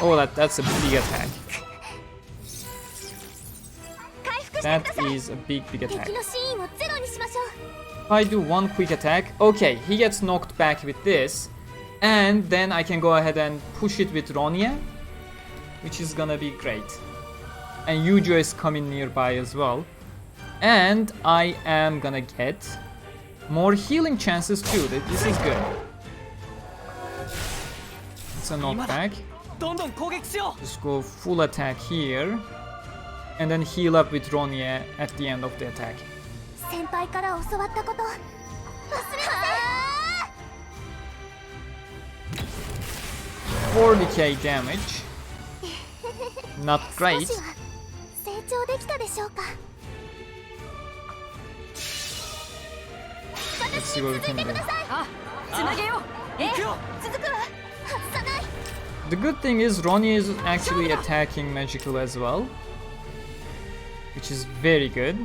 Oh, that's a big attack. That is a big attack. If I do one quick attack, okay, he gets knocked back with this, and then I can go ahead and push it with Ronia, which is gonna be great. And Yujo is coming nearby as well, and I am gonna get more healing chances too. This is good. It's a knockback. Just go full attack here, and then heal up with Ronia at the end of the attack. 40k damage. Not great. Let's see what we can do. The good thing is Ronnie is actually attacking magical as well, which is very good.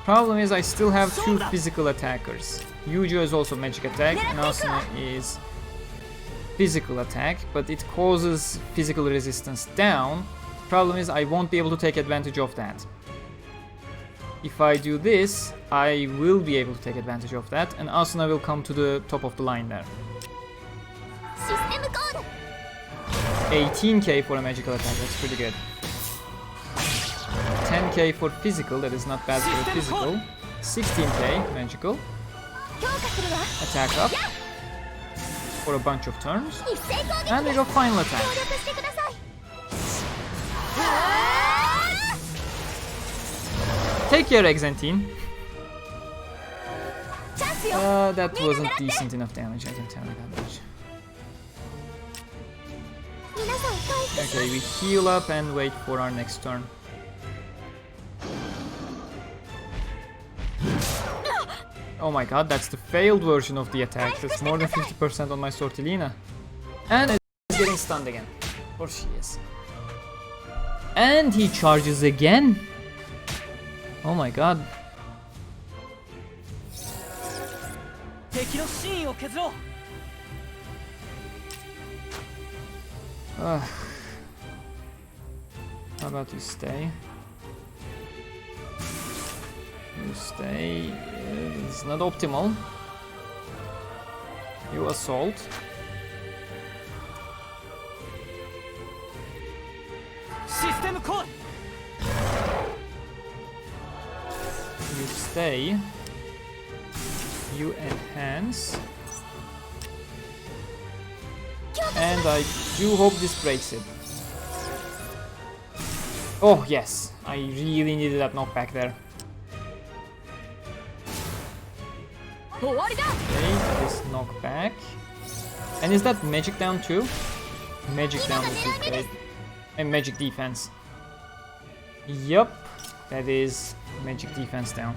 Problem is I still have two physical attackers. Yujo is also magic attack, and Asuna is physical attack, but it causes physical resistance down. Problem is I won't be able to take advantage of that. If I do this, I will be able to take advantage of that, and Asuna will come to the top of the line there. 18k for a magical attack, that's pretty good. 10k for physical, that is not bad for a physical. 16k magical. Attack up for a bunch of turns. And we go final attack. Take your Exantine. That wasn't decent enough damage, I can tell you that much. Okay, we heal up and wait for our next turn. Oh my god, that's the failed version of the attack. That's more than 50% on my Sortilina. And it's getting stunned again. Of course she is. And he charges again. Oh my god. How about you stay? You stay. It's not optimal. You assault. System core. You stay. You enhance. And I do hope this breaks it. Oh yes, I really needed that knockback there. Okay, this knockback. And is that magic down too? Magic down would be great. And magic defense. Yup, that is magic defense down.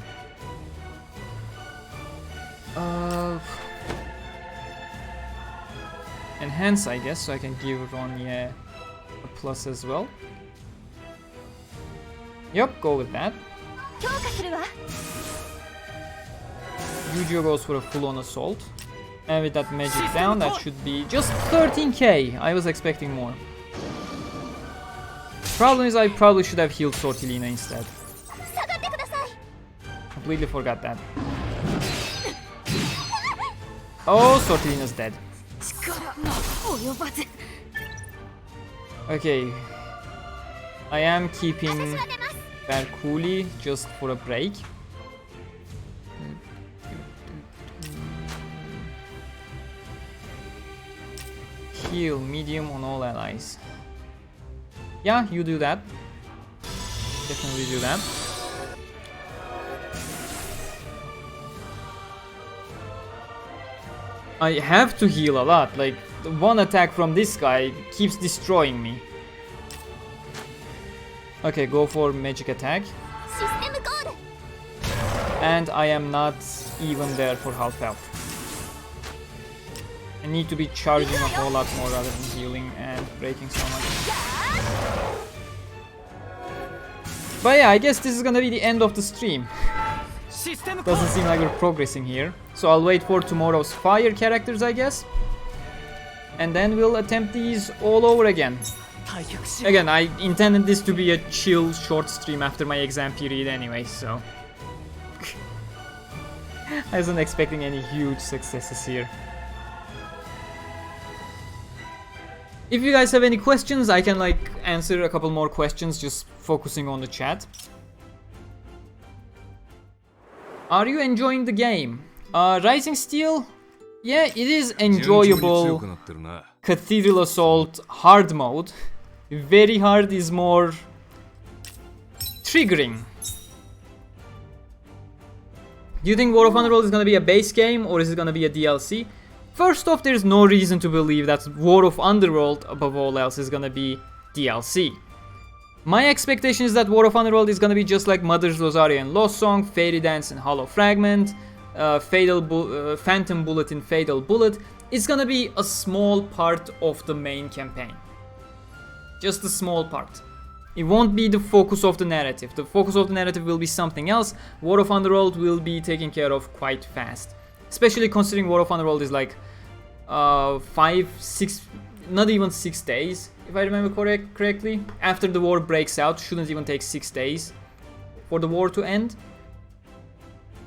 Enhance, I guess, so I can give Ronya a plus as well. Yup, go with that. Yujo goes for a full-on assault. And with that magic down, that should be just 13k. I was expecting more. Problem is I probably should have healed Sortilina instead. Completely forgot that. Oh, Sortilina's dead. Okay. I am keeping Berkuli just for a break. heal medium on all allies. Yeah, you do that. Definitely do that. I have to heal a lot, like one attack from this guy keeps destroying me. Okay, go for magic attack. And I am not even there for half health. I need to be charging a whole lot more rather than healing and breaking so much. But yeah, I guess this is gonna be the end of the stream. Doesn't seem like we're progressing here. So I'll wait for tomorrow's fire characters, I guess. And then we'll attempt these all over again. Again, I intended this to be a chill short stream after my exam period anyway, so... I wasn't expecting any huge successes here. If you guys have any questions, I can like answer a couple more questions just focusing on the chat. Are you enjoying the game? Rising Steel? Yeah, it is enjoyable. Cathedral Assault hard mode. Very hard is more triggering. Do you think War of Underworld is gonna be a base game or is it gonna be a DLC? First off, there's no reason to believe that War of Underworld, above all else, is gonna be DLC. My expectation is that War of Underworld is gonna be just like Mother's Rosario and Lost Song, Fairy Dance and Hollow Fragment, Phantom Bullet and Fatal Bullet. It's gonna be a small part of the main campaign. Just a small part. It won't be the focus of the narrative. The focus of the narrative will be something else. War of Underworld will be taken care of quite fast. Especially considering War of Underworld is like 5, 6, not even 6 days, if I remember correctly. After the war breaks out, shouldn't even take 6 days for the war to end.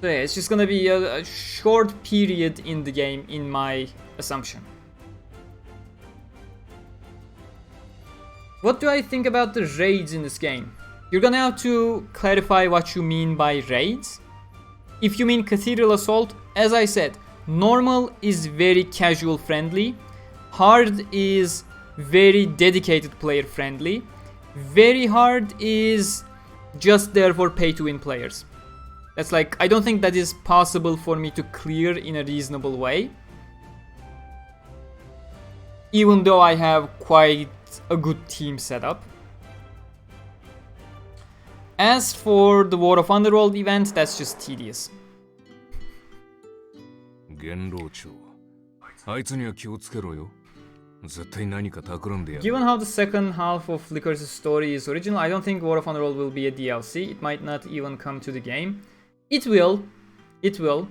So yeah, it's just gonna be a short period in the game, in my assumption. What do I think about the raids in this game? You're gonna have to clarify what you mean by raids. If you mean Cathedral Assault, as I said, normal is very casual friendly, hard is very dedicated player friendly, very hard is just there for pay to win players. That's like, I don't think that is possible for me to clear in a reasonable way. Even though I have quite a good team setup. As for the War of Underworld event, that's just tedious. Given how the second half of Licorice's story is original, I don't think War of Underworld will be a DLC. It might not even come to the game. It will. It will.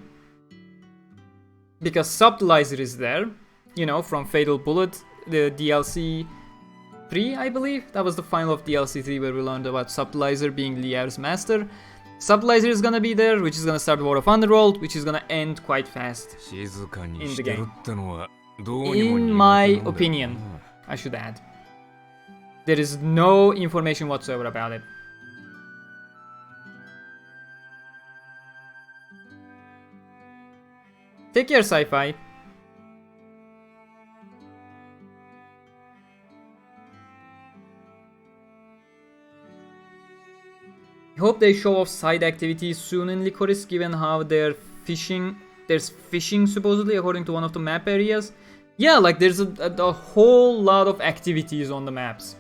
Because Subtilizer is there. You know, from Fatal Bullet, the DLC 3, I believe. That was the final of DLC 3 where we learned about Subtilizer being Lier's master. Subtilizer is gonna be there, which is gonna start War of Underworld, which is gonna end quite fast in the game. In my opinion, I should add. There is no information whatsoever about it. Take care, Sci-Fi. I hope they show off side activities soon in Licorice, given how there's fishing supposedly according to one of the map areas. Yeah, like there's a whole lot of activities on the maps.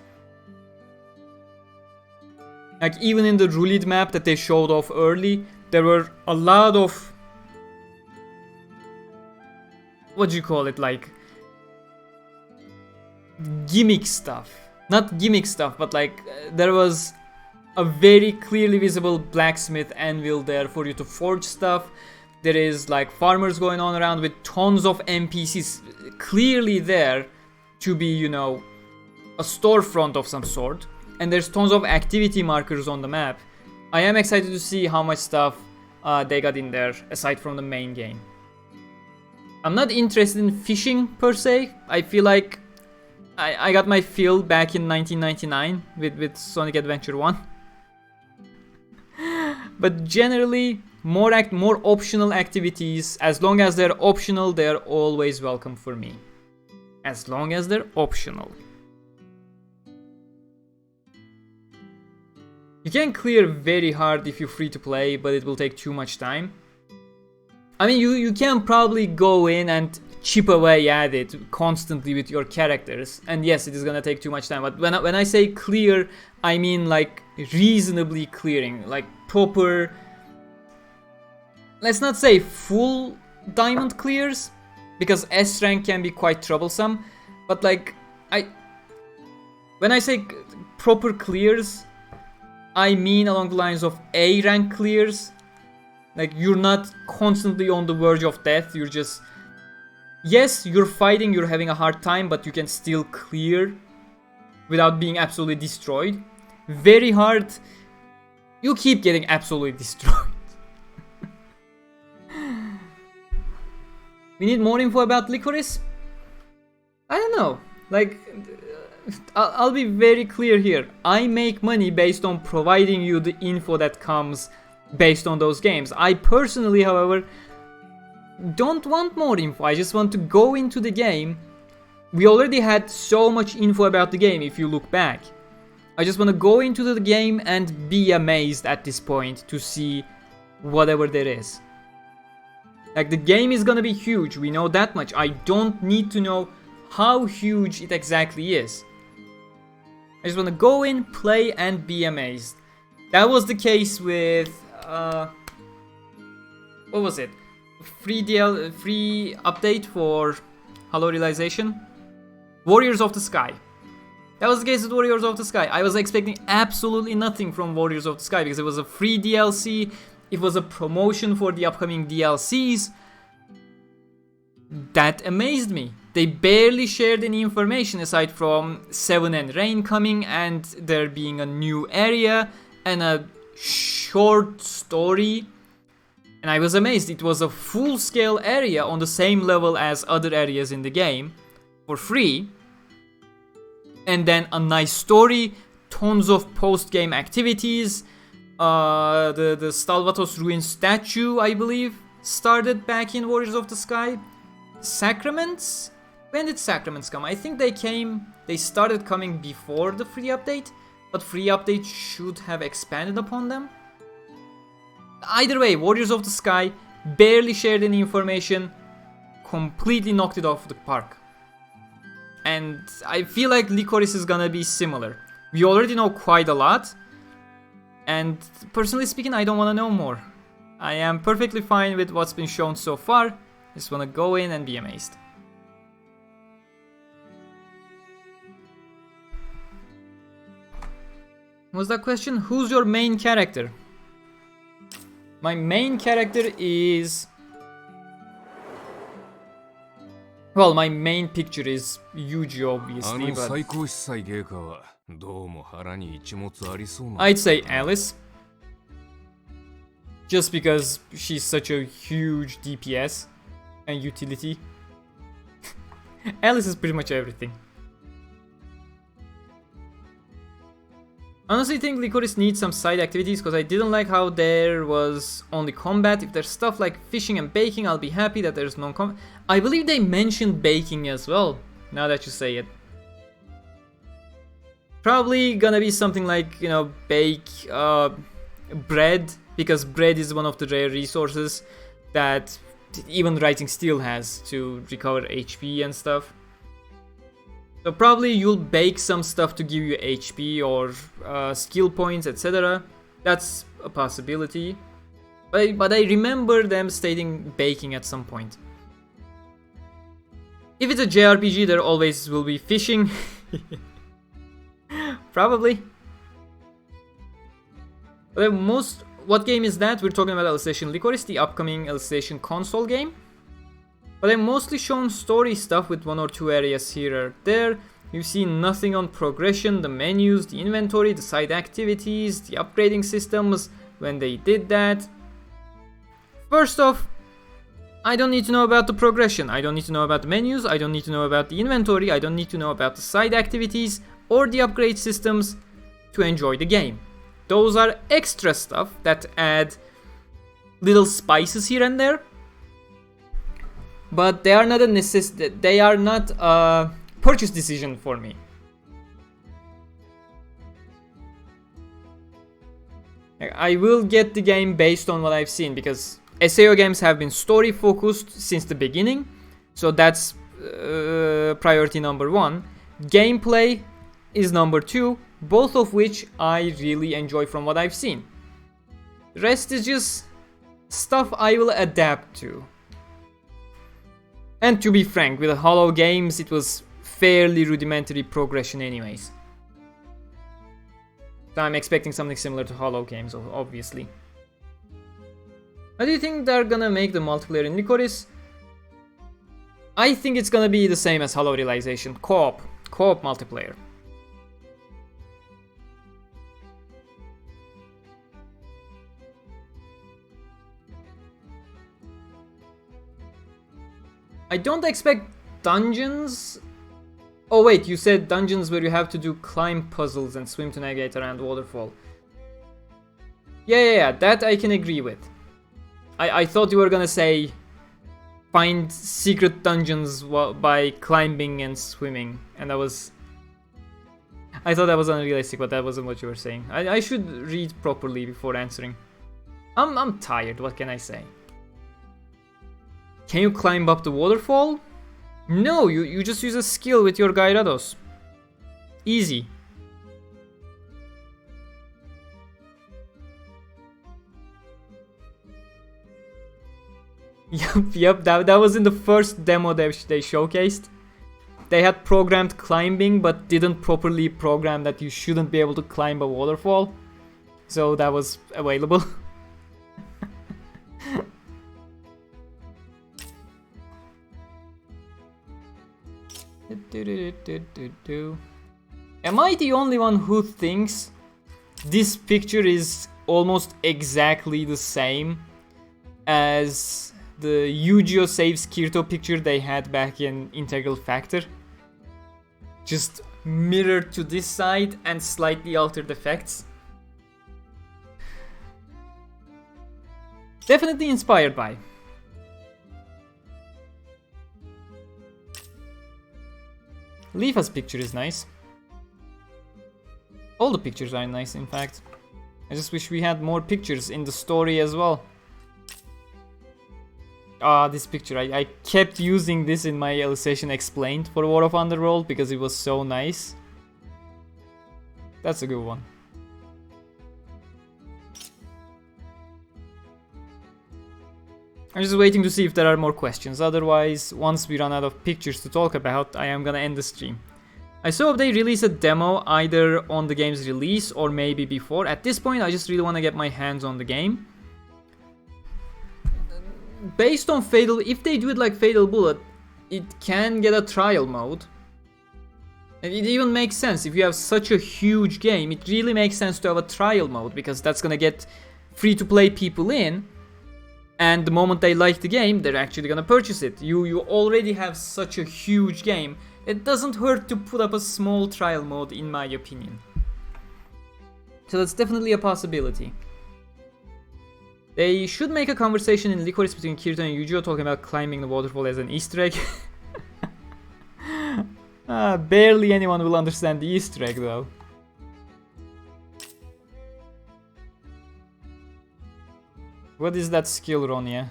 Like even in the Rulid map that they showed off early, there were a lot of, what do you call it, like gimmick stuff. Not gimmick stuff, but like there was a very clearly visible blacksmith anvil there for you to forge stuff. There is like farmers going on around with tons of NPCs clearly there to be, you know, a storefront of some sort. And there's tons of activity markers on the map. I am excited to see how much stuff they got in there aside from the main game. I'm not interested in fishing per se. I feel like I got my fill back in 1999 with Sonic Adventure 1. But generally, more optional activities, as long as they're optional, they're always welcome for me. as long as they're optional. You can clear very hard if you're free to play, but it will take too much time. I mean, you can probably go in and chip away at it constantly with your characters, and yes, it is gonna take too much time, but when I say clear, I mean like reasonably clearing, like proper, let's not say full diamond clears, because S rank can be quite troublesome, but like, when I say proper clears, I mean along the lines of A rank clears. Like, you're not constantly on the verge of death, you're just, yes, you're fighting, you're having a hard time, but you can still clear without being absolutely destroyed. Very hard, you keep getting absolutely destroyed. We need more info about Licorice? I don't know, like, I'll be very clear here. I make money based on providing you the info that comes based on those games. I personally, however, don't want more info. I just want to go into the game. We already had so much info about the game if you look back. I just want to go into the game and be amazed at this point to see whatever there is. Like, the game is gonna be huge, we know that much. I don't need to know how huge it exactly is. I just want to go in, play, and be amazed. That was the case with what was it? Free update for Halo Realization? Warriors of the Sky. That was the case with Warriors of the Sky. I was expecting absolutely nothing from Warriors of the Sky because it was a free DLC. It was a promotion for the upcoming DLCs. That amazed me. They barely shared any information aside from Seven and Rain coming and there being a new area and a short story, and I was amazed. It was a full-scale area on the same level as other areas in the game for free, and then a nice story, tons of post-game activities. The Stalvatos Ruin statue, I believe, started back in Warriors of the Sky. Sacraments? When did Sacraments come? I think they started coming before the free update, but free update should have expanded upon them. Either way, Warriors of the Sky barely shared any information, completely knocked it off the park. And I feel like Licorice is gonna be similar. We already know quite a lot, and personally speaking, I don't want to know more. I am perfectly fine with what's been shown so far. Just want to go in and be amazed. What's that question? Who's your main character? My main character is... well, my main picture is Yuji, obviously, but... I'd say Alice. Just because she's such a huge DPS and utility. Alice is pretty much everything. Honestly, think Licorice needs some side activities because I didn't like how there was only combat. If there's stuff like fishing and baking, I'll be happy that there's no combat. I believe they mentioned baking as well, now that you say it. Probably gonna be something like, you know, bake bread, because bread is one of the rare resources that even Rising Steel has to recover HP and stuff. So probably you'll bake some stuff to give you HP or skill points, etc. That's a possibility. But I remember them stating baking at some point. If it's a JRPG, there always will be fishing. Probably. But what game is that? We're talking about Alicization Licorice, the upcoming Alicization console game. But I've mostly shown story stuff with one or two areas here or there. You've seen nothing on progression, the menus, the inventory, the side activities, the upgrading systems, when they did that. First off, I don't need to know about the progression, I don't need to know about the menus, I don't need to know about the inventory, I don't need to know about the side activities or the upgrade systems to enjoy the game. Those are extra stuff that add little spices here and there. But they are not a necessity. They are not purchase decision for me. I will get the game based on what I've seen, because SAO games have been story focused since the beginning, so that's priority number 1. Gameplay is number 2, both of which I really enjoy from what I've seen. The rest is just stuff I will adapt to. And to be frank, with the Hollow games, it was fairly rudimentary progression anyways. So I'm expecting something similar to Hollow games, obviously. How do you think they're gonna make the multiplayer in Licorice? I think it's gonna be the same as Hollow Realization. Co-op multiplayer. I don't expect dungeons. Oh wait, you said dungeons where you have to do climb puzzles and swim to navigate around waterfall. Yeah, that I can agree with. I thought you were gonna say find secret dungeons by climbing and swimming, and I thought that was unrealistic, but that wasn't what you were saying. I should read properly before answering. I'm tired, what can I say? Can you climb up the waterfall? No, you just use a skill with your Gyarados. Easy. Yep, that was in the first demo they showcased. They had programmed climbing, but didn't properly program that you shouldn't be able to climb a waterfall. So that was available. Am I the only one who thinks this picture is almost exactly the same as the Yu-Gi-Oh! Saves Kirito picture they had back in Integral Factor? Just mirrored to this side and slightly altered effects. Definitely inspired by. Leafa's picture is nice. All the pictures are nice, in fact. I just wish we had more pictures in the story as well. Ah, this picture. I kept using this in my Alicization Explained for War of Underworld because it was so nice. That's a good one. I'm just waiting to see if there are more questions, otherwise, once we run out of pictures to talk about, I am gonna end the stream. I saw they release a demo either on the game's release or maybe before. At this point, I just really want to get my hands on the game. Based on Fatal, if they do it like Fatal Bullet, it can get a trial mode. And it even makes sense. If you have such a huge game, it really makes sense to have a trial mode, because that's gonna get free-to-play people in. And the moment they like the game, they're actually gonna purchase it. You already have such a huge game. It doesn't hurt to put up a small trial mode, in my opinion. So that's definitely a possibility. They should make a conversation in Licorice between Kirito and Yu-Gi-Oh! Talking about climbing the waterfall as an Easter egg. Barely anyone will understand the Easter egg, though. What is that skill, Ronya?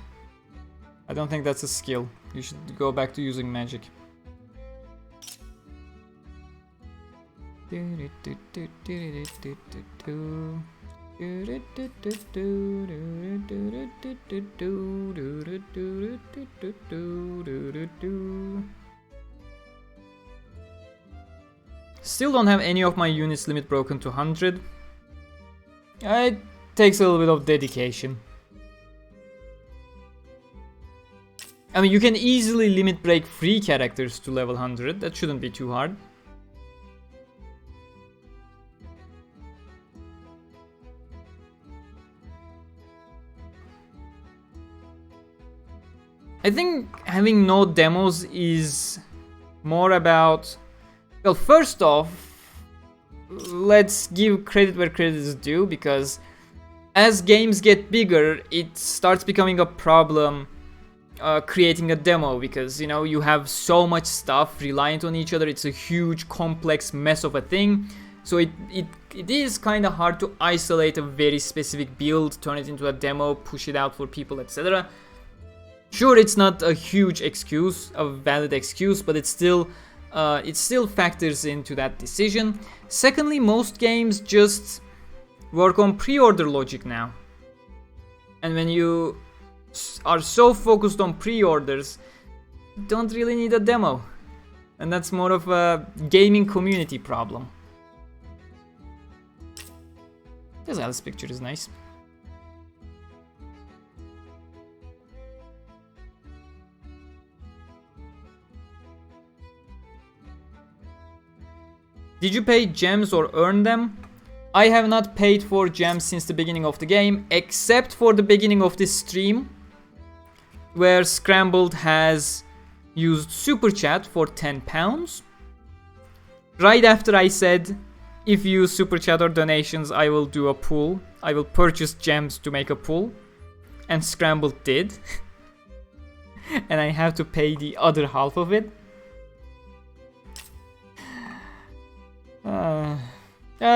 I don't think that's a skill. You should go back to using magic. Still don't have any of my units limit broken to 100. It takes a little bit of dedication. I mean, you can easily limit break free characters to level 100. That shouldn't be too hard. I think having no demos is more about... Well, first off, let's give credit where credit is due, because as games get bigger, it starts becoming a problem creating a demo, because you know you have so much stuff reliant on each other. It's a huge complex mess of a thing, so it is kind of hard to isolate a very specific build, turn it into a demo, push it out for people, etc. Sure, it's not a huge excuse, a valid excuse, but it still factors into that decision. Secondly, most games just work on pre-order logic now, and when you are so focused on pre-orders, you don't really need a demo, and that's more of a gaming community problem. This Alice picture is nice. Did you pay gems or earn them? I have not paid for gems since the beginning of the game, except for the beginning of this stream, where Scrambled has used Super Chat for £10. Right after I said, if you use Super Chat or donations, I will do a pool. I will purchase gems to make a pool. And Scrambled did. And I have to pay the other half of it.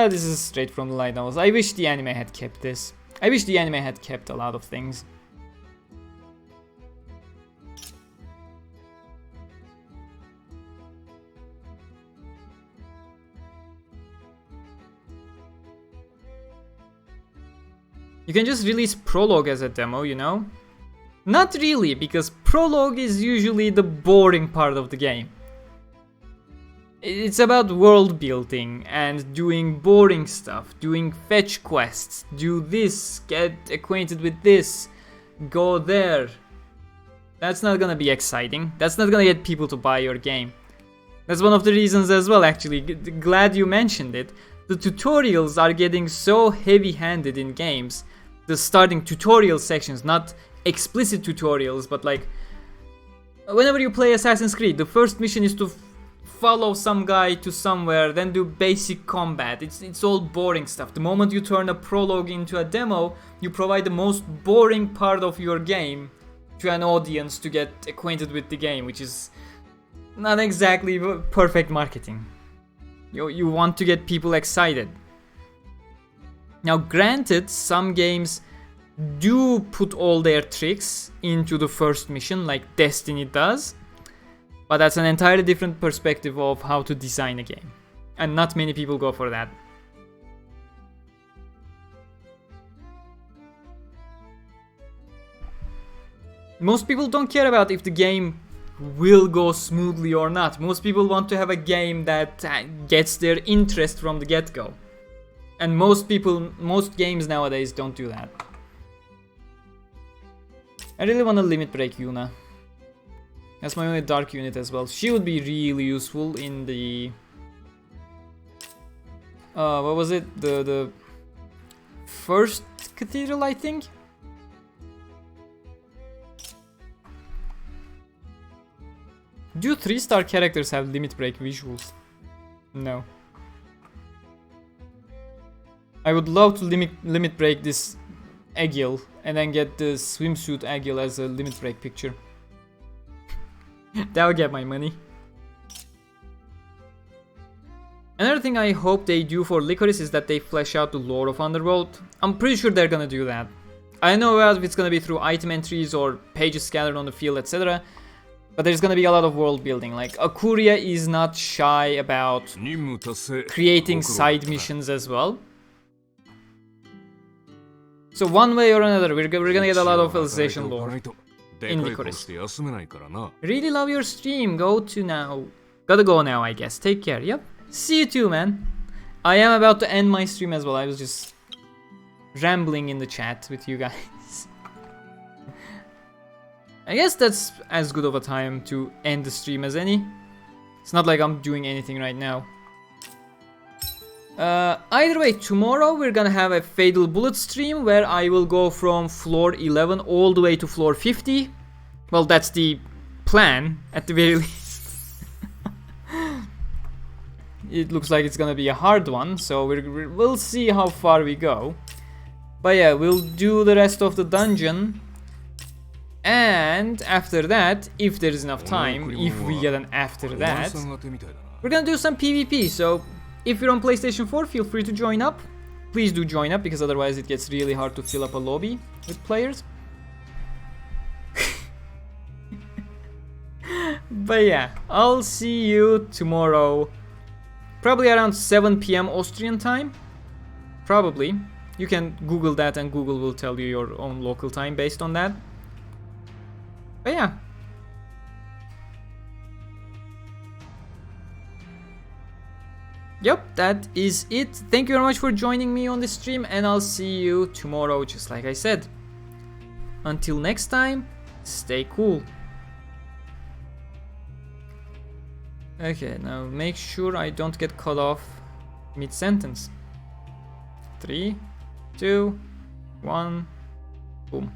This is straight from the light novels. I wish the anime had kept this. I wish the anime had kept a lot of things. You can just release Prologue as a demo, you know? Not really, because Prologue is usually the boring part of the game. It's about world building and doing boring stuff, doing fetch quests, do this, get acquainted with this, go there. That's not gonna be exciting. That's not gonna get people to buy your game. That's one of the reasons as well, actually. Glad you mentioned it. The tutorials are getting so heavy-handed in games. The starting tutorial sections, not explicit tutorials, but like whenever you play Assassin's Creed, the first mission is to follow some guy to somewhere, then do basic combat. It's all boring stuff. The moment you turn a prologue into a demo, you provide the most boring part of your game to an audience to get acquainted with the game, which is not exactly perfect marketing. You want to get people excited. Now, granted, some games do put all their tricks into the first mission, like Destiny does, but that's an entirely different perspective of how to design a game, and not many people go for that. Most people don't care about if the game will go smoothly or not. Most people want to have a game that gets their interest from the get-go. And most games nowadays don't do that. I really want to limit break Yuna. That's my only dark unit as well. She would be really useful in the... what was it? The first Cathedral, I think? Do 3-star characters have limit break visuals? No. I would love to limit break this Aegil and then get the swimsuit Aegil as a limit break picture. That would get my money. Another thing I hope they do for Licorice is that they flesh out the lore of Underworld. I'm pretty sure they're gonna do that. I don't know if it's gonna be through item entries or pages scattered on the field, etc. But there's gonna be a lot of world building. Like, Akuria is not shy about creating side missions as well. So one way or another, we're gonna get a lot of Alicization lore in Licorice. Really love your stream. Gotta go now, I guess. Take care. Yep. See you too, man. I am about to end my stream as well. I was just rambling in the chat with you guys. I guess that's as good of a time to end the stream as any. It's not like I'm doing anything right now. Either way, tomorrow we're gonna have a Fatal Bullet stream where I will go from floor 11 all the way to floor 50. Well, that's the plan, at the very least. It looks like it's gonna be a hard one, so we'll see how far we go. But yeah, we'll do the rest of the dungeon. And after that, if there is enough time, if we get an after that, we're gonna do some PvP. So if you're on PlayStation 4, feel free to join up. Please do join up, because otherwise it gets really hard to fill up a lobby with players. But yeah, I'll see you tomorrow. Probably around 7 PM Austrian time. Probably. You can Google that and Google will tell you your own local time based on that. But yeah. Yep, that is it. Thank you very much for joining me on this stream, and I'll see you tomorrow, just like I said. Until next time, stay cool. Okay, now make sure I don't get cut off mid-sentence. 3, 2, 1, boom.